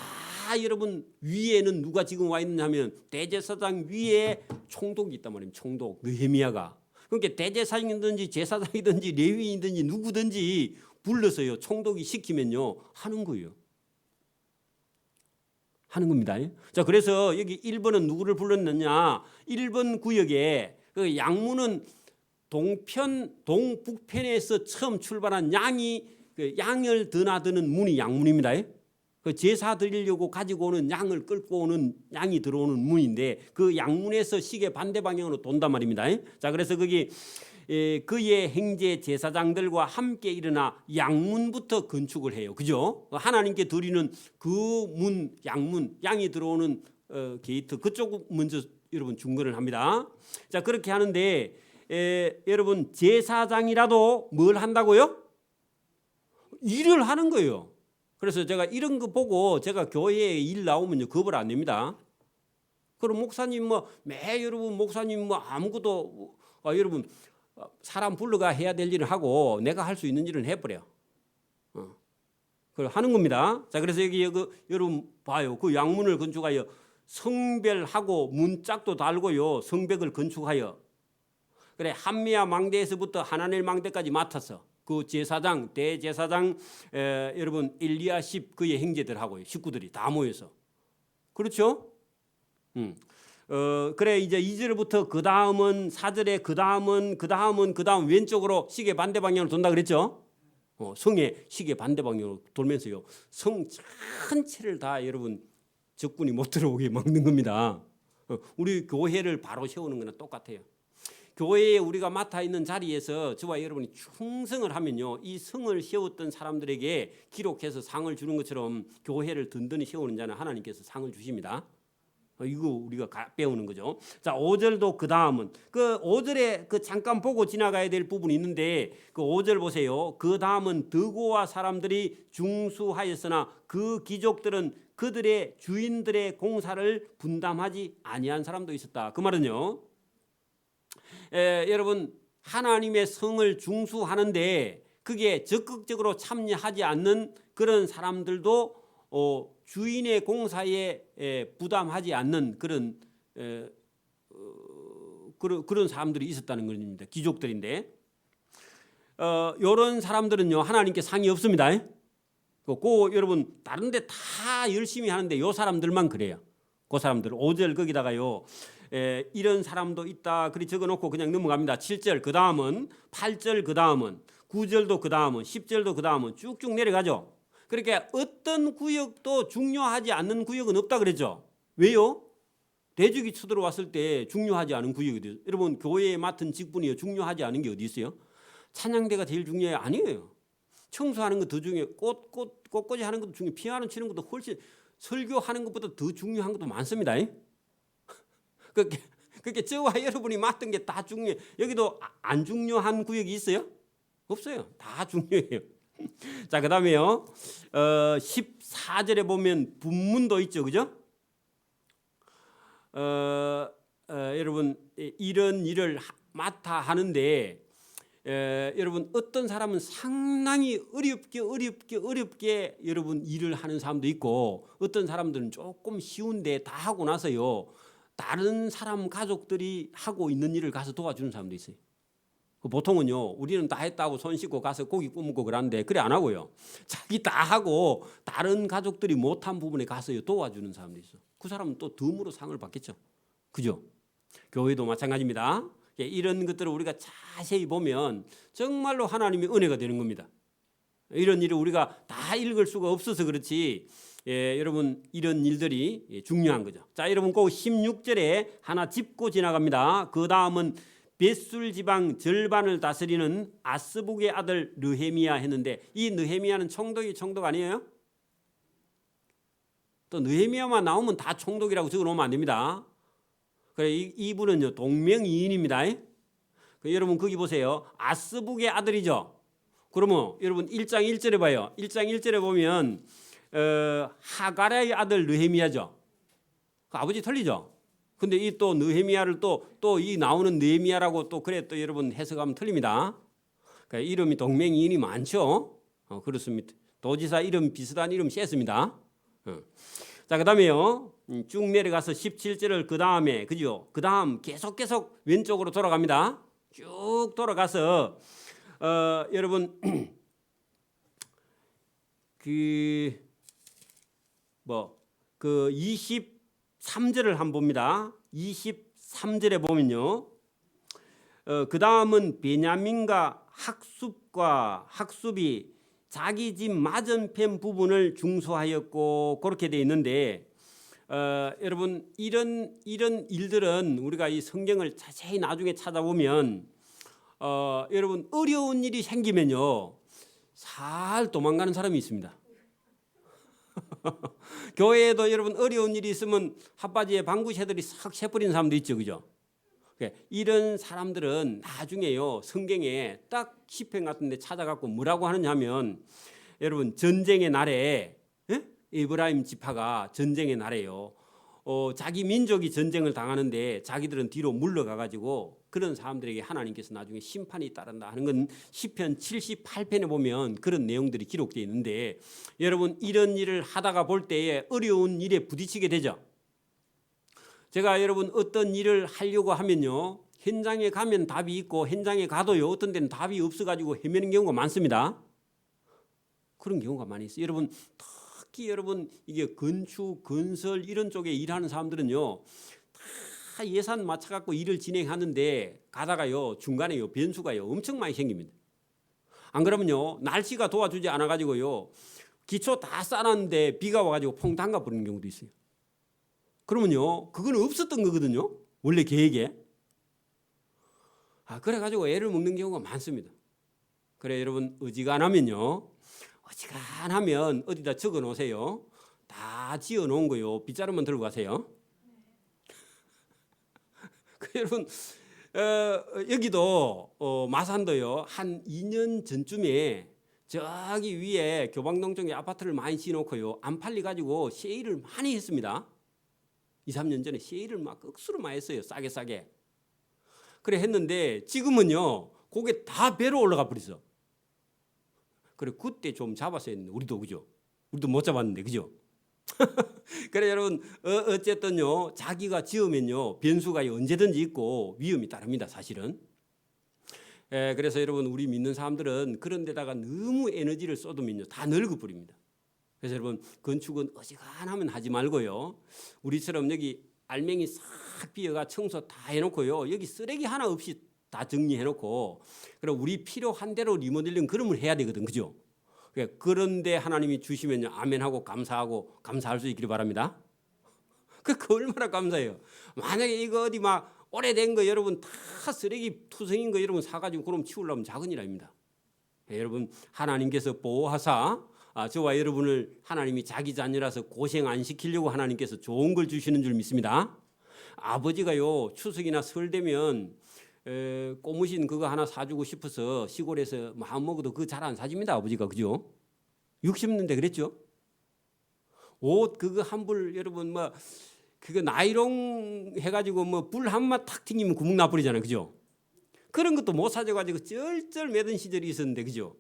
여러분 위에는 누가 지금 와 있느냐 하면 대제사장 위에 총독이 있단 말이에요. 총독 느헤미야가. 그러니까 대제사장이든지 제사장이든지 레위인이든지 누구든지 불러서요 총독이 시키면요 하는 거예요. 하는 겁니다. 자, 그래서 여기 1번은 누구를 불렀느냐? 1번 구역에 그 양문은 동북편에서 처음 출발한 양이 그 양을 드나드는 문이 양문입니다. 그 제사 드리려고 가지고 오는 양을 끌고 오는 양이 들어오는 문인데 그 양문에서 시계 반대 방향으로 돈단 말입니다. 자, 그래서 거기 그의 형제 제사장들과 함께 일어나 양문부터 건축을 해요. 그죠? 하나님께 드리는 그 문, 양문, 양이 들어오는 게이트 그쪽 먼저 여러분 중건을 합니다. 자, 그렇게 하는데 여러분 제사장이라도 뭘 한다고요? 일을 하는 거예요. 그래서 제가 이런 거 보고 제가 교회에 일 나오면요 겁을 안 냅니다. 그럼 목사님 여러분 목사님 아무것도 여러분 사람 불러가 해야 될 일을 하고 내가 할 수 있는 일은 해버려. 그걸 하는 겁니다. 자, 그래서 여기 여러분 봐요. 그 양문을 건축하여 성별하고 문짝도 달고요. 성벽을 건축하여. 그래 한미야 망대에서부터 하나넬 망대까지 맡아서 그 제사장 대제사장 여러분 엘리야십 그의 형제들하고요. 식구들이 다 모여서. 그렇죠? 그래 이제 2절부터 그 다음은 4절에 그 다음 왼쪽으로 시계 반대 방향으로 돈다 그랬죠? 성의 시계 반대 방향으로 돌면서요. 성 전체를 다 여러분 적군이 못 들어오게 막는 겁니다. 우리 교회를 바로 세우는 거는 똑같아요. 교회에 우리가 맡아 있는 자리에서 저와 여러분이 충성을 하면요. 이 성을 세웠던 사람들에게 기록해서 상을 주는 것처럼 교회를 든든히 세우는 자는 하나님께서 상을 주십니다. 이거 우리가 배우는 거죠. 자, 5절도 그 다음은 그 5절에 그 잠깐 보고 지나가야 될 부분이 있는데 그 5절 보세요. 그 다음은 드고와 사람들이 중수하였으나 그 귀족들은 그들의 주인들의 공사를 분담하지 아니한 사람도 있었다. 그 말은요. 여러분 하나님의 성을 중수하는데 그게 적극적으로 참여하지 않는 그런 사람들도 주인의 공사에 부담하지 않는 그런 사람들이 있었다는 겁니다. 귀족들인데 이런 사람들은요 하나님께 상이 없습니다. 여러분 다른데 다 열심히 하는데 이 사람들만 그래요. 그 사람들 5절 거기다가요 이런 사람도 있다 그리 적어놓고 그냥 넘어갑니다. 7절 그 다음은 8절 그 다음은 9절도 그 다음은 10절도 그 다음은 쭉쭉 내려가죠. 그러니까 어떤 구역도 중요하지 않는 구역은 없다 그랬죠. 왜요? 대적이 쳐들어왔을 때 중요하지 않은 구역이 돼요. 여러분 교회에 맡은 직분이 중요하지 않은 게 어디 있어요? 찬양대가 제일 중요해요? 아니에요. 청소하는 거 더 중요해요. 꽃꽂이 하는 것도 중요해요. 피아노 치는 것도 훨씬 설교하는 것보다 더 중요한 것도 많습니다. 그렇게 저와 여러분이 맡은 게 다 중요해요. 여기도 안 중요한 구역이 있어요? 없어요. 다 중요해요. 자, 그 다음에요. 14절에 보면 분문도 있죠. 그죠? 여러분, 이런 일을 맡아 하는데, 여러분, 어떤 사람은 상당히 어렵게 여러분 일을 하는 사람도 있고, 어떤 사람들은 조금 쉬운데 다 하고 나서요, 다른 사람 가족들이 하고 있는 일을 가서 도와주는 사람도 있어요. 보통은요 우리는 다 했다고 손 씻고 가서 고기 구우고 그러는데 그래 안 하고요 자기 다 하고 다른 가족들이 못한 부분에 가서 도와주는 사람도 있어. 그 사람은 또 덤으로 상을 받겠죠. 그죠? 교회도 마찬가지입니다. 이런 것들을 우리가 자세히 보면 정말로 하나님의 은혜가 되는 겁니다. 이런 일을 우리가 다 읽을 수가 없어서 그렇지 여러분 이런 일들이 중요한 거죠. 자, 여러분 꼭 16절에 하나 짚고 지나갑니다. 그 다음은 벳술 지방 절반을 다스리는 아스북의 아들 느헤미야 했는데 이 느헤미야는 총독 아니에요? 또 느헤미야만 나오면 다 총독이라고 적어놓으면 안 됩니다. 그래 이분은요 동명이인입니다. 여러분 거기 보세요. 아스북의 아들이죠. 그러면 여러분 1장 1절에 봐요. 1장 1절에 보면 하가랴의 아들 느헤미야죠. 그 아버지 틀리죠. 근데 이 또 느헤미야를 또 이 나오는 느헤미야라고 또 그래 또 여러분 해석하면 틀립니다. 그러니까 이름이 동명이인이 많죠. 그렇습니다. 도지사 이름 비슷한 이름 셌습니다. 자, 그다음에요. 쭉 내려가서 17절을 그 다음에 그죠? 그 다음 계속 왼쪽으로 돌아갑니다. 쭉 돌아가서 여러분 그 23절을 한번 봅니다. 23절에 보면요. 그 다음은 베냐민과 학습이 자기 집 맞은편 부분을 중수하였고 그렇게 돼 있는데 여러분 이런 일들은 우리가 이 성경을 자세히 나중에 찾아보면 여러분 어려운 일이 생기면요 살 도망가는 사람이 있습니다. 교회에도 여러분 어려운 일이 있으면 핫바지에 방구새들이 싹 새버리는 사람도 있죠. 그죠? 이런 사람들은 나중에요 성경에 딱 시편 같은 데 찾아갖고 뭐라고 하느냐 하면 여러분 전쟁의 날에 에브라임 지파가 전쟁의 날에요. 자기 민족이 전쟁을 당하는데 자기들은 뒤로 물러가 가지고 그런 사람들에게 하나님께서 나중에 심판이 따른다 하는 건 시편 78편에 보면 그런 내용들이 기록되어 있는데 여러분 이런 일을 하다가 볼 때에 어려운 일에 부딪히게 되죠. 제가 여러분 어떤 일을 하려고 하면요, 현장에 가면 답이 있고 현장에 가도요 어떤 데는 답이 없어가지고 헤매는 경우가 많습니다. 그런 경우가 많이 있어요. 여러분 특히 여러분 이게 건축, 건설 이런 쪽에 일하는 사람들은요 다 예산 맞춰갖고 일을 진행하는데 가다가요 중간에요 변수가요 엄청 많이 생깁니다. 안 그러면요 날씨가 도와주지 않아가지고요 기초 다 쌓았는데 비가 와가지고 퐁당가 버리는 경우도 있어요. 그러면요 그건 없었던 거거든요 원래 계획에. 그래가지고 애를 먹는 경우가 많습니다. 그래 여러분 어지간하면요 어지간하면 어디다 적어 놓으세요. 다 지어 놓은 거요 빗자루만 들고 가세요. 여러분 여기도 마산도요 한 2년 전쯤에 저기 위에 교방동 쪽에 아파트를 많이 지어놓고요 안 팔려가지고 세일을 많이 했습니다. 2, 3년 전에 세일을 막 억수로 많이 했어요. 싸게 그래 했는데 지금은요 그게 다 배로 올라가 버렸어. 그래 그때 좀 잡았어야 했는데 우리도 그죠? 우리도 못 잡았는데 그죠? 그래 여러분 어쨌든요 자기가 지으면요 변수가 언제든지 있고 위험이 따릅니다 사실은. 그래서 여러분 우리 믿는 사람들은 그런 데다가 너무 에너지를 쏟으면요 다 늙어버립니다. 그래서 여러분 건축은 어지간하면 하지 말고요 우리처럼 여기 알맹이 싹 비어가 청소 다 해놓고요 여기 쓰레기 하나 없이 다 정리해놓고 그럼 우리 필요한 대로 리모델링 그러면 해야 되거든 그죠? 그런데 하나님이 주시면요 아멘하고 감사할 수 있기를 바랍니다. 그 얼마나 감사해요. 만약에 이거 어디 막 오래된 거 여러분 다 쓰레기 투성인 거 여러분 사가지고 그럼 치우려면 작은 일 아닙니다. 여러분 하나님께서 보호하사 저와 여러분을 하나님이 자기 자녀라서 고생 안 시키려고 하나님께서 좋은 걸 주시는 줄 믿습니다. 아버지가요 추석이나 설 되면 꼬무신 그거 하나 사주고 싶어서 시골에서 마음 먹어도 그거 잘 안 사줍니다 아버지가 그죠? 60년대 그랬죠? 옷 그거 한 불 여러분 뭐 그거 나이롱 해가지고 뭐 불 한 마 탁 튕기면 구멍 나버리잖아요 그죠? 그런 것도 못 사줘가지고 쩔쩔 매던 시절이 있었는데 그죠?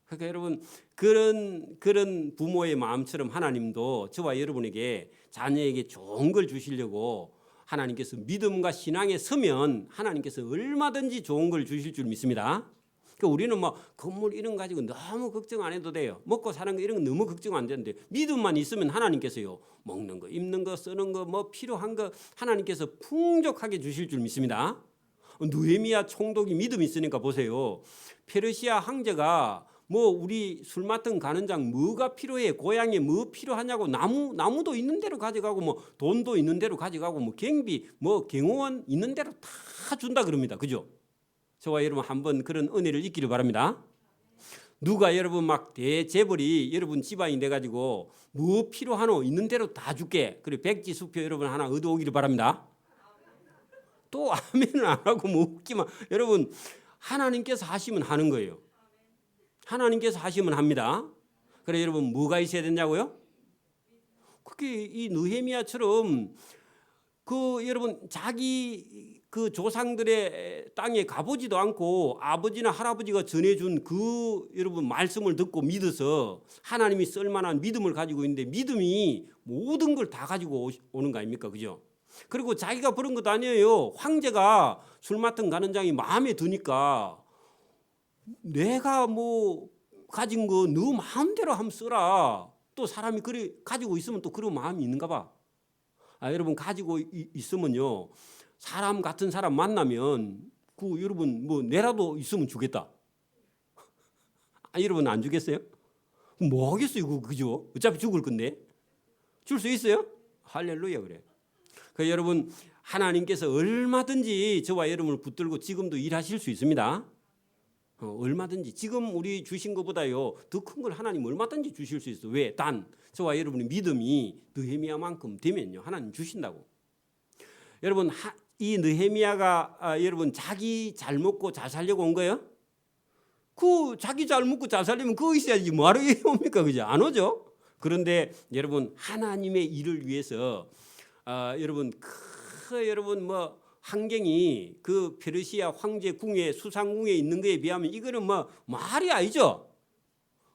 그러니까 여러분 그런 부모의 마음처럼 하나님도 저와 여러분에게 자녀에게 좋은 걸 주시려고 하나님께서 믿음과 신앙에 서면 하나님께서 얼마든지 좋은 걸 주실 줄 믿습니다. 그러니까 우리는 뭐 건물 이런 거 가지고 너무 걱정 안 해도 돼요. 먹고 사는 거 이런 거 너무 걱정 안 되는데 믿음만 있으면 하나님께서요 먹는 거 입는 거 쓰는 거 뭐 필요한 거 하나님께서 풍족하게 주실 줄 믿습니다. 느헤미야 총독이 믿음이 있으니까 보세요. 페르시아 황제가 뭐 우리 술 맡은 가는장 뭐가 필요해 고향에 뭐 필요하냐고 나무도 있는 대로 가져가고 뭐 돈도 있는 대로 가져가고 뭐 경비 뭐 경호원 있는 대로 다 준다 그럽니다. 그죠? 저와 여러분 한번 그런 은혜를 잊기를 바랍니다. 누가 여러분 막 대재벌이 여러분 집안이 돼가지고 뭐 필요하노 있는 대로 다 줄게 그리고 백지 수표 여러분 하나 얻어오기를 바랍니다. 또 아멘을 안 하고 뭐 웃기만 여러분 하나님께서 하시면 하는 거예요. 하나님께서 하시면 합니다. 그래 여러분 뭐가 있어야 되냐고요? 그게 이 느헤미야처럼 그 여러분 자기 그 조상들의 땅에 가보지도 않고 아버지나 할아버지가 전해준 그 여러분 말씀을 듣고 믿어서 하나님이 쓸만한 믿음을 가지고 있는데 믿음이 모든 걸 다 가지고 오는 거 아닙니까? 그죠? 그리고 자기가 버린 것도 아니에요. 황제가 술 맡은 가는장이 마음에 드니까 내가 뭐 가진 거 너 마음대로 한번 써라. 또 사람이 그래 가지고 있으면 또 그런 마음이 있는가 봐. 여러분 가지고 있으면요 사람 같은 사람 만나면 그 여러분 뭐 내라도 있으면 주겠다. 여러분 안 주겠어요? 뭐 하겠어요 그죠? 어차피 죽을 건데 줄 수 있어요? 할렐루야 그래. 그 여러분 하나님께서 얼마든지 저와 여러분을 붙들고 지금도 일하실 수 있습니다. 얼마든지 지금 우리 주신 것보다요 더 큰 걸 하나님 얼마든지 주실 수 있어. 왜? 단 저와 여러분의 믿음이 느헤미야만큼 되면요 하나님 주신다고. 여러분 이 느헤미야가 여러분 자기 잘 먹고 잘 살려고 온 거예요? 그 자기 잘 먹고 잘 살려면 그거 있어야지 뭐하러 여기 옵니까? 그죠? 안 오죠? 그런데 여러분 하나님의 일을 위해서 여러분 여러분 뭐 환경이 그 페르시아 황제 궁에 수상궁에 있는 거에 비하면 이거는 뭐 말이 아니죠.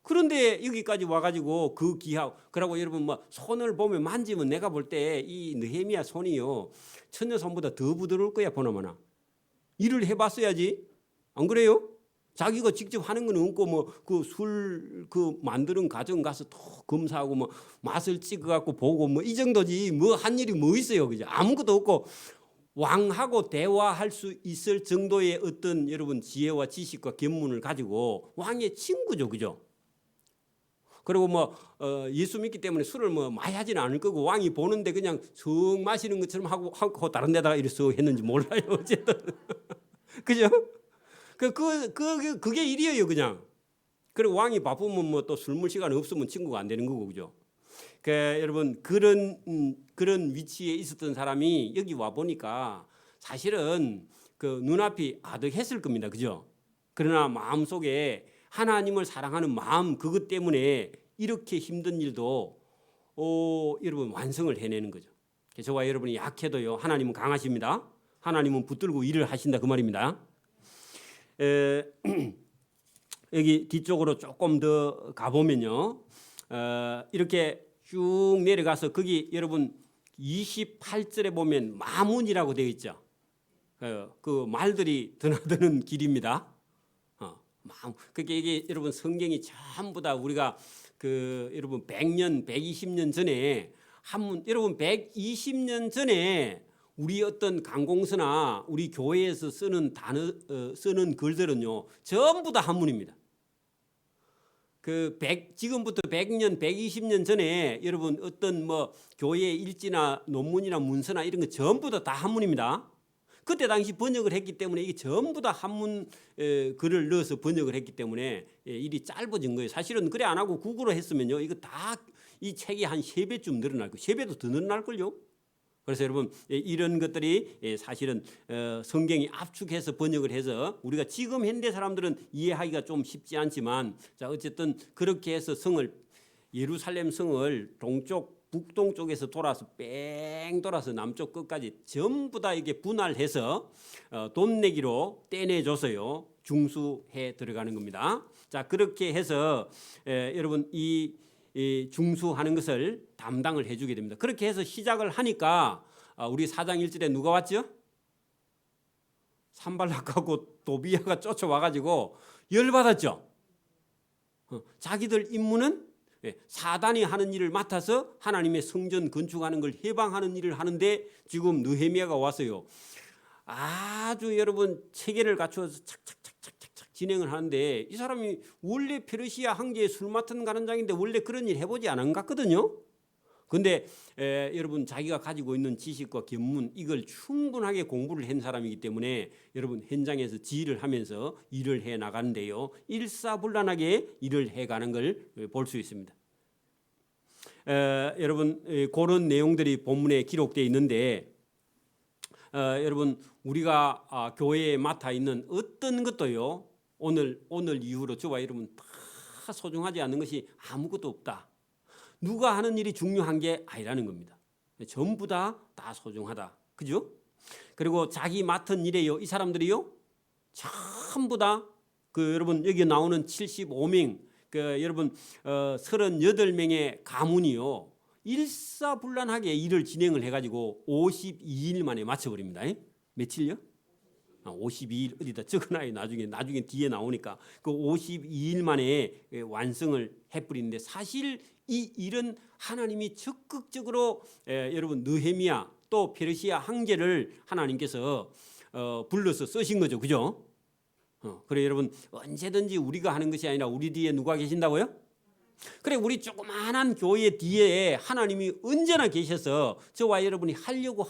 그런데 여기까지 와가지고 그 기하 그러고 여러분 뭐 손을 보면 만지면 내가 볼 때 이 느헤미야 손이요 처녀 손보다 더 부드러울 거야 보나마나. 일을 해봤어야지. 안 그래요? 자기가 직접 하는 건 없고 뭐 그 술 그 만드는 과정 가서 또 검사하고 뭐 맛을 찍어갖고 보고 뭐 이 정도지 뭐 한 일이 뭐 있어요, 그죠? 아무것도 없고 왕하고 대화할 수 있을 정도의 어떤 여러분 지혜와 지식과 견문을 가지고 왕의 친구죠, 그죠? 그리고 뭐 예수 믿기 때문에 술을 뭐 많이 하지는 않을 거고 왕이 보는데 그냥 성 마시는 것처럼 하고 다른 데다가 이래서 했는지 몰라요, 어쨌든 그죠? 그게 일이에요, 그냥. 그리고 왕이 바쁘면 뭐 또 술 먹을 시간 없으면 친구가 안 되는 거고, 그죠? 여러분 그런 위치에 있었던 사람이 여기 와 보니까 사실은 그 눈앞이 아득했을 겁니다, 그죠? 그러나 마음 속에 하나님을 사랑하는 마음 그것 때문에 이렇게 힘든 일도 여러분 완성을 해내는 거죠. 저와 여러분이 약해도요, 하나님은 강하십니다. 하나님은 붙들고 일을 하신다 그 말입니다. 여기 뒤쪽으로 조금 더 가보면요, 이렇게 쭉 내려가서 거기 여러분 28절에 보면 마문이라고 되어 있죠. 그 말들이 드나드는 길입니다. 그게 이게 여러분 성경이 전부 다 우리가 그 여러분 100년, 120년 전에 여러분 120년 전에 우리 어떤 관공서나 우리 교회에서 쓰는 단어 쓰는 글들은요 전부 다 한문입니다. 지금부터 100년, 120년 전에 여러분 어떤 뭐 교회 일지나 논문이나 문서나 이런 거 전부 다 한문입니다. 그때 당시 번역을 했기 때문에 이게 전부 다 한문 글을 넣어서 번역을 했기 때문에 일이 짧아진 거예요. 사실은 그래 안 하고 국어로 했으면요 이거 다 이 책이 한 3배쯤 늘어날 거예요. 3배도 더 늘어날 걸요. 그래서 여러분 이런 것들이 사실은 성경이 압축해서 번역을 해서 우리가 지금 현대 사람들은 이해하기가 좀 쉽지 않지만 자 어쨌든 그렇게 해서 예루살렘 성을 북동쪽에서 돌아서 뺑 돌아서 남쪽 끝까지 전부 다 이게 분할해서 돈 내기로 떼내줘서요 중수해 들어가는 겁니다. 자 그렇게 해서 여러분 이 중수하는 것을 담당을 해주게 됩니다. 그렇게 해서 시작을 하니까 우리 4장 1절에 누가 왔죠? 산발락하고 도비아가 쫓아와가지고 열받았죠. 자기들 임무는 사단이 하는 일을 맡아서 하나님의 성전 건축하는 걸 해방하는 일을 하는데 지금 느헤미야가 왔어요. 아주 여러분 체계를 갖추어서 착착착착착 진행을 하는데 이 사람이 원래 페르시아 황제의 술 맡은 가는장인데 원래 그런 일 해보지 않은 것 같거든요. 근데 여러분 자기가 가지고 있는 지식과 견문 이걸 충분하게 공부를 한 사람이기 때문에 여러분 현장에서 지휘를 하면서 일을 해 나가는데요. 일사불란하게 일을 해가는 걸 볼 수 있습니다. 여러분 그런 내용들이 본문에 기록되어 있는데 여러분 우리가 교회에 맡아 있는 어떤 것도요 오늘 이후로 저와 여러분 다 소중하지 않는 것이 아무것도 없다. 누가 하는 일이 중요한 게 아니라는 겁니다. 전부 다 소중하다. 그죠? 그리고 자기 맡은 일에요. 이 사람들이요. 전부 다 여러분 여기 나오는 75명 여러분 38명의 가문이요. 일사불란하게 일을 진행을 해가지고 52일 만에 마쳐버립니다. 며칠요? 52일 어디다 적어놔요. 나중에 뒤에 나오니까 그 52일 만에 완성을 해버리는데 사실 이 일은 하나님이 적극적으로 여러분 느헤미야 또 페르시아 황제를 하나님께서 불러서 쓰신 거죠, 그죠? 그래 여러분 언제든지 우리가 하는 것이 아니라 우리 뒤에 누가 계신다고요? 그래 우리 조그마한 교회 뒤에 하나님이 언제나 계셔서 저와 여러분이 하려고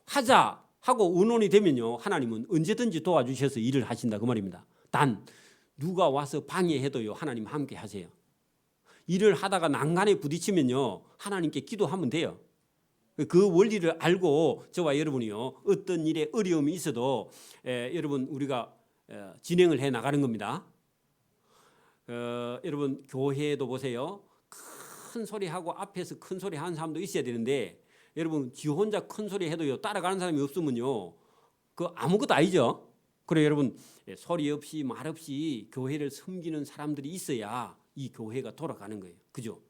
하자 하고 의논이 되면요 하나님은 언제든지 도와주셔서 일을 하신다 그 말입니다. 단 누가 와서 방해해도요 하나님 함께 하세요. 일을 하다가 난간에 부딪히면요 하나님께 기도하면 돼요. 그 원리를 알고 저와 여러분이요 어떤 일에 어려움이 있어도 여러분 우리가 진행을 해 나가는 겁니다. 여러분 교회도 보세요. 큰 소리 하고 앞에서 큰 소리 하는 사람도 있어야 되는데 여러분 지 혼자 큰 소리 해도요 따라가는 사람이 없으면요 그 아무것도 아니죠. 그래 여러분 소리 없이 말 없이 교회를 섬기는 사람들이 있어야 이 교회가 돌아가는 거예요. 그죠?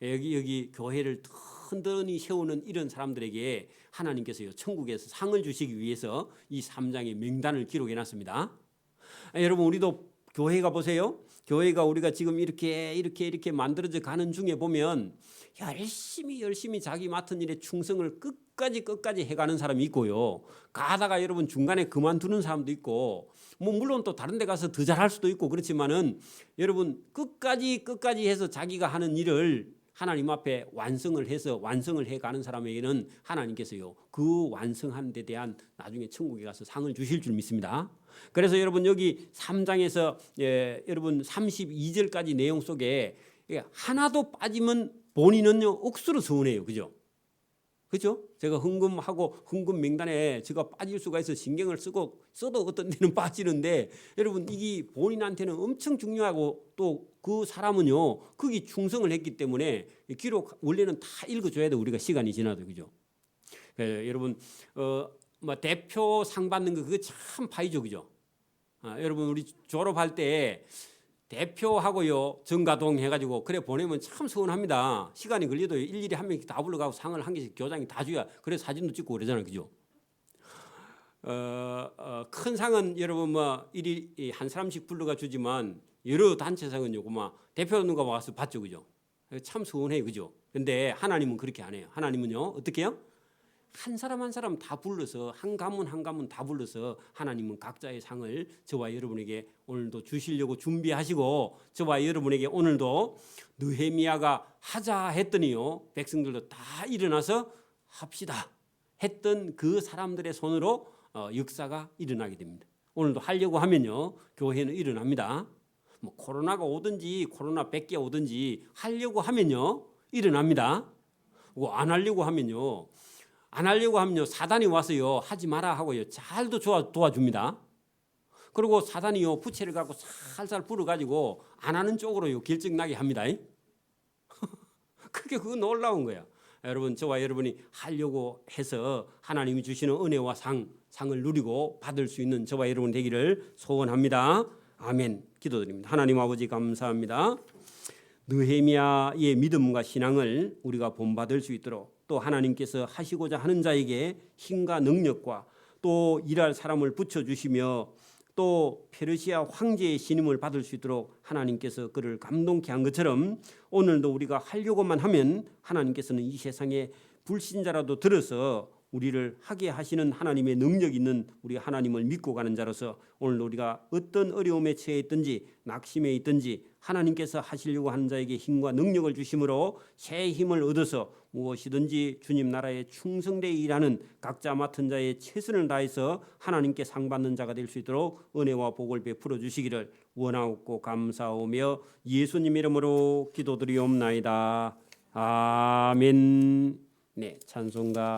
여기 교회를 든든히 세우는 이런 사람들에게 하나님께서요 천국에서 상을 주시기 위해서 이 3장의 명단을 기록해 놨습니다. 여러분 우리도 교회가 보세요. 교회가 우리가 지금 이렇게 만들어져 가는 중에 보면 열심히 자기 맡은 일에 충성을 끝까지 해가는 사람이 있고요. 가다가 여러분 중간에 그만두는 사람도 있고 뭐 물론 또 다른 데 가서 더 잘할 수도 있고 그렇지만은 여러분 끝까지 해서 자기가 하는 일을 하나님 앞에 완성을 해가는 사람에게는 하나님께서요 그 완성하는 데 대한 나중에 천국에 가서 상을 주실 줄 믿습니다. 그래서 여러분 여기 3장에서 여러분 32절까지 내용 속에 하나도 빠지면 본인은요 억수로 서운해요. 그죠? 그죠? 제가 헌금 명단에 제가 빠질 수가 있어 신경을 써도 어떤 데는 빠지는데 여러분 이게 본인한테는 엄청 중요하고 또 그 사람은요 거기 충성을 했기 때문에 기록 원래는 다 읽어줘야 돼 우리가 시간이 지나도. 그죠? 여러분 뭐 대표 상 받는 거 그거 참 파이죠. 그죠? 여러분 우리 졸업할 때 대표하고요 전가동 해가지고 그래 보내면 참 서운합니다. 시간이 걸려도 일일이 한 명씩 다 불러가고 상을 한 개씩 교장이 다 줘야 그래 사진도 찍고 그러잖아요. 그죠? 큰 상은 여러분 뭐 일일이 한 사람씩 불러가 주지만 여러 단체상은요 그만 대표 누가 와서 받죠. 그죠? 참 서운해요. 그죠? 근데 하나님은 그렇게 안 해요. 하나님은요 어떻게 해요? 한 사람 다 불러서 한 가문 다 불러서 하나님은 각자의 상을 저와 여러분에게 오늘도 주시려고 준비하시고 저와 여러분에게 오늘도 느헤미야가 하자 했더니요 백성들도 다 일어나서 합시다 했던 그 사람들의 손으로 역사가 일어나게 됩니다. 오늘도 하려고 하면요 교회는 일어납니다. 뭐 코로나가 오든지 코로나 100개 오든지 하려고 하면요 일어납니다. 안 하려고 하면요 사단이 와서요 하지 마라 하고요 잘도 도와줍니다. 그리고 사단이요 부채를 갖고 살살 불어가지고 안 하는 쪽으로요 결정나게 합니다. 그거 놀라운 거야. 여러분 저와 여러분이 하려고 해서 하나님이 주시는 은혜와 상을 누리고 받을 수 있는 저와 여러분 되기를 소원합니다. 아멘. 기도드립니다. 하나님 아버지 감사합니다. 느헤미야의 믿음과 신앙을 우리가 본받을 수 있도록 또 하나님께서 하시고자 하는 자에게 힘과 능력과 또 일할 사람을 붙여주시며 또 페르시아 황제의 신임을 받을 수 있도록 하나님께서 그를 감동케 한 것처럼 오늘도 우리가 하려고만 하면 하나님께서는 이 세상에 불신자라도 들어서 우리를 하게 하시는 하나님의 능력 있는 우리 하나님을 믿고 가는 자로서 오늘도 우리가 어떤 어려움에 처해 있든지 낙심에 있든지 하나님께서 하시려고 하는 자에게 힘과 능력을 주심으로 새 힘을 얻어서 무엇이든지 주님 나라에 충성되어 일하는 각자 맡은 자의 최선을 다해서 하나님께 상 받는 자가 될 수 있도록 은혜와 복을 베풀어 주시기를 원하옵고 감사하며 예수님 이름으로 기도드리옵나이다. 아멘. 네, 찬송가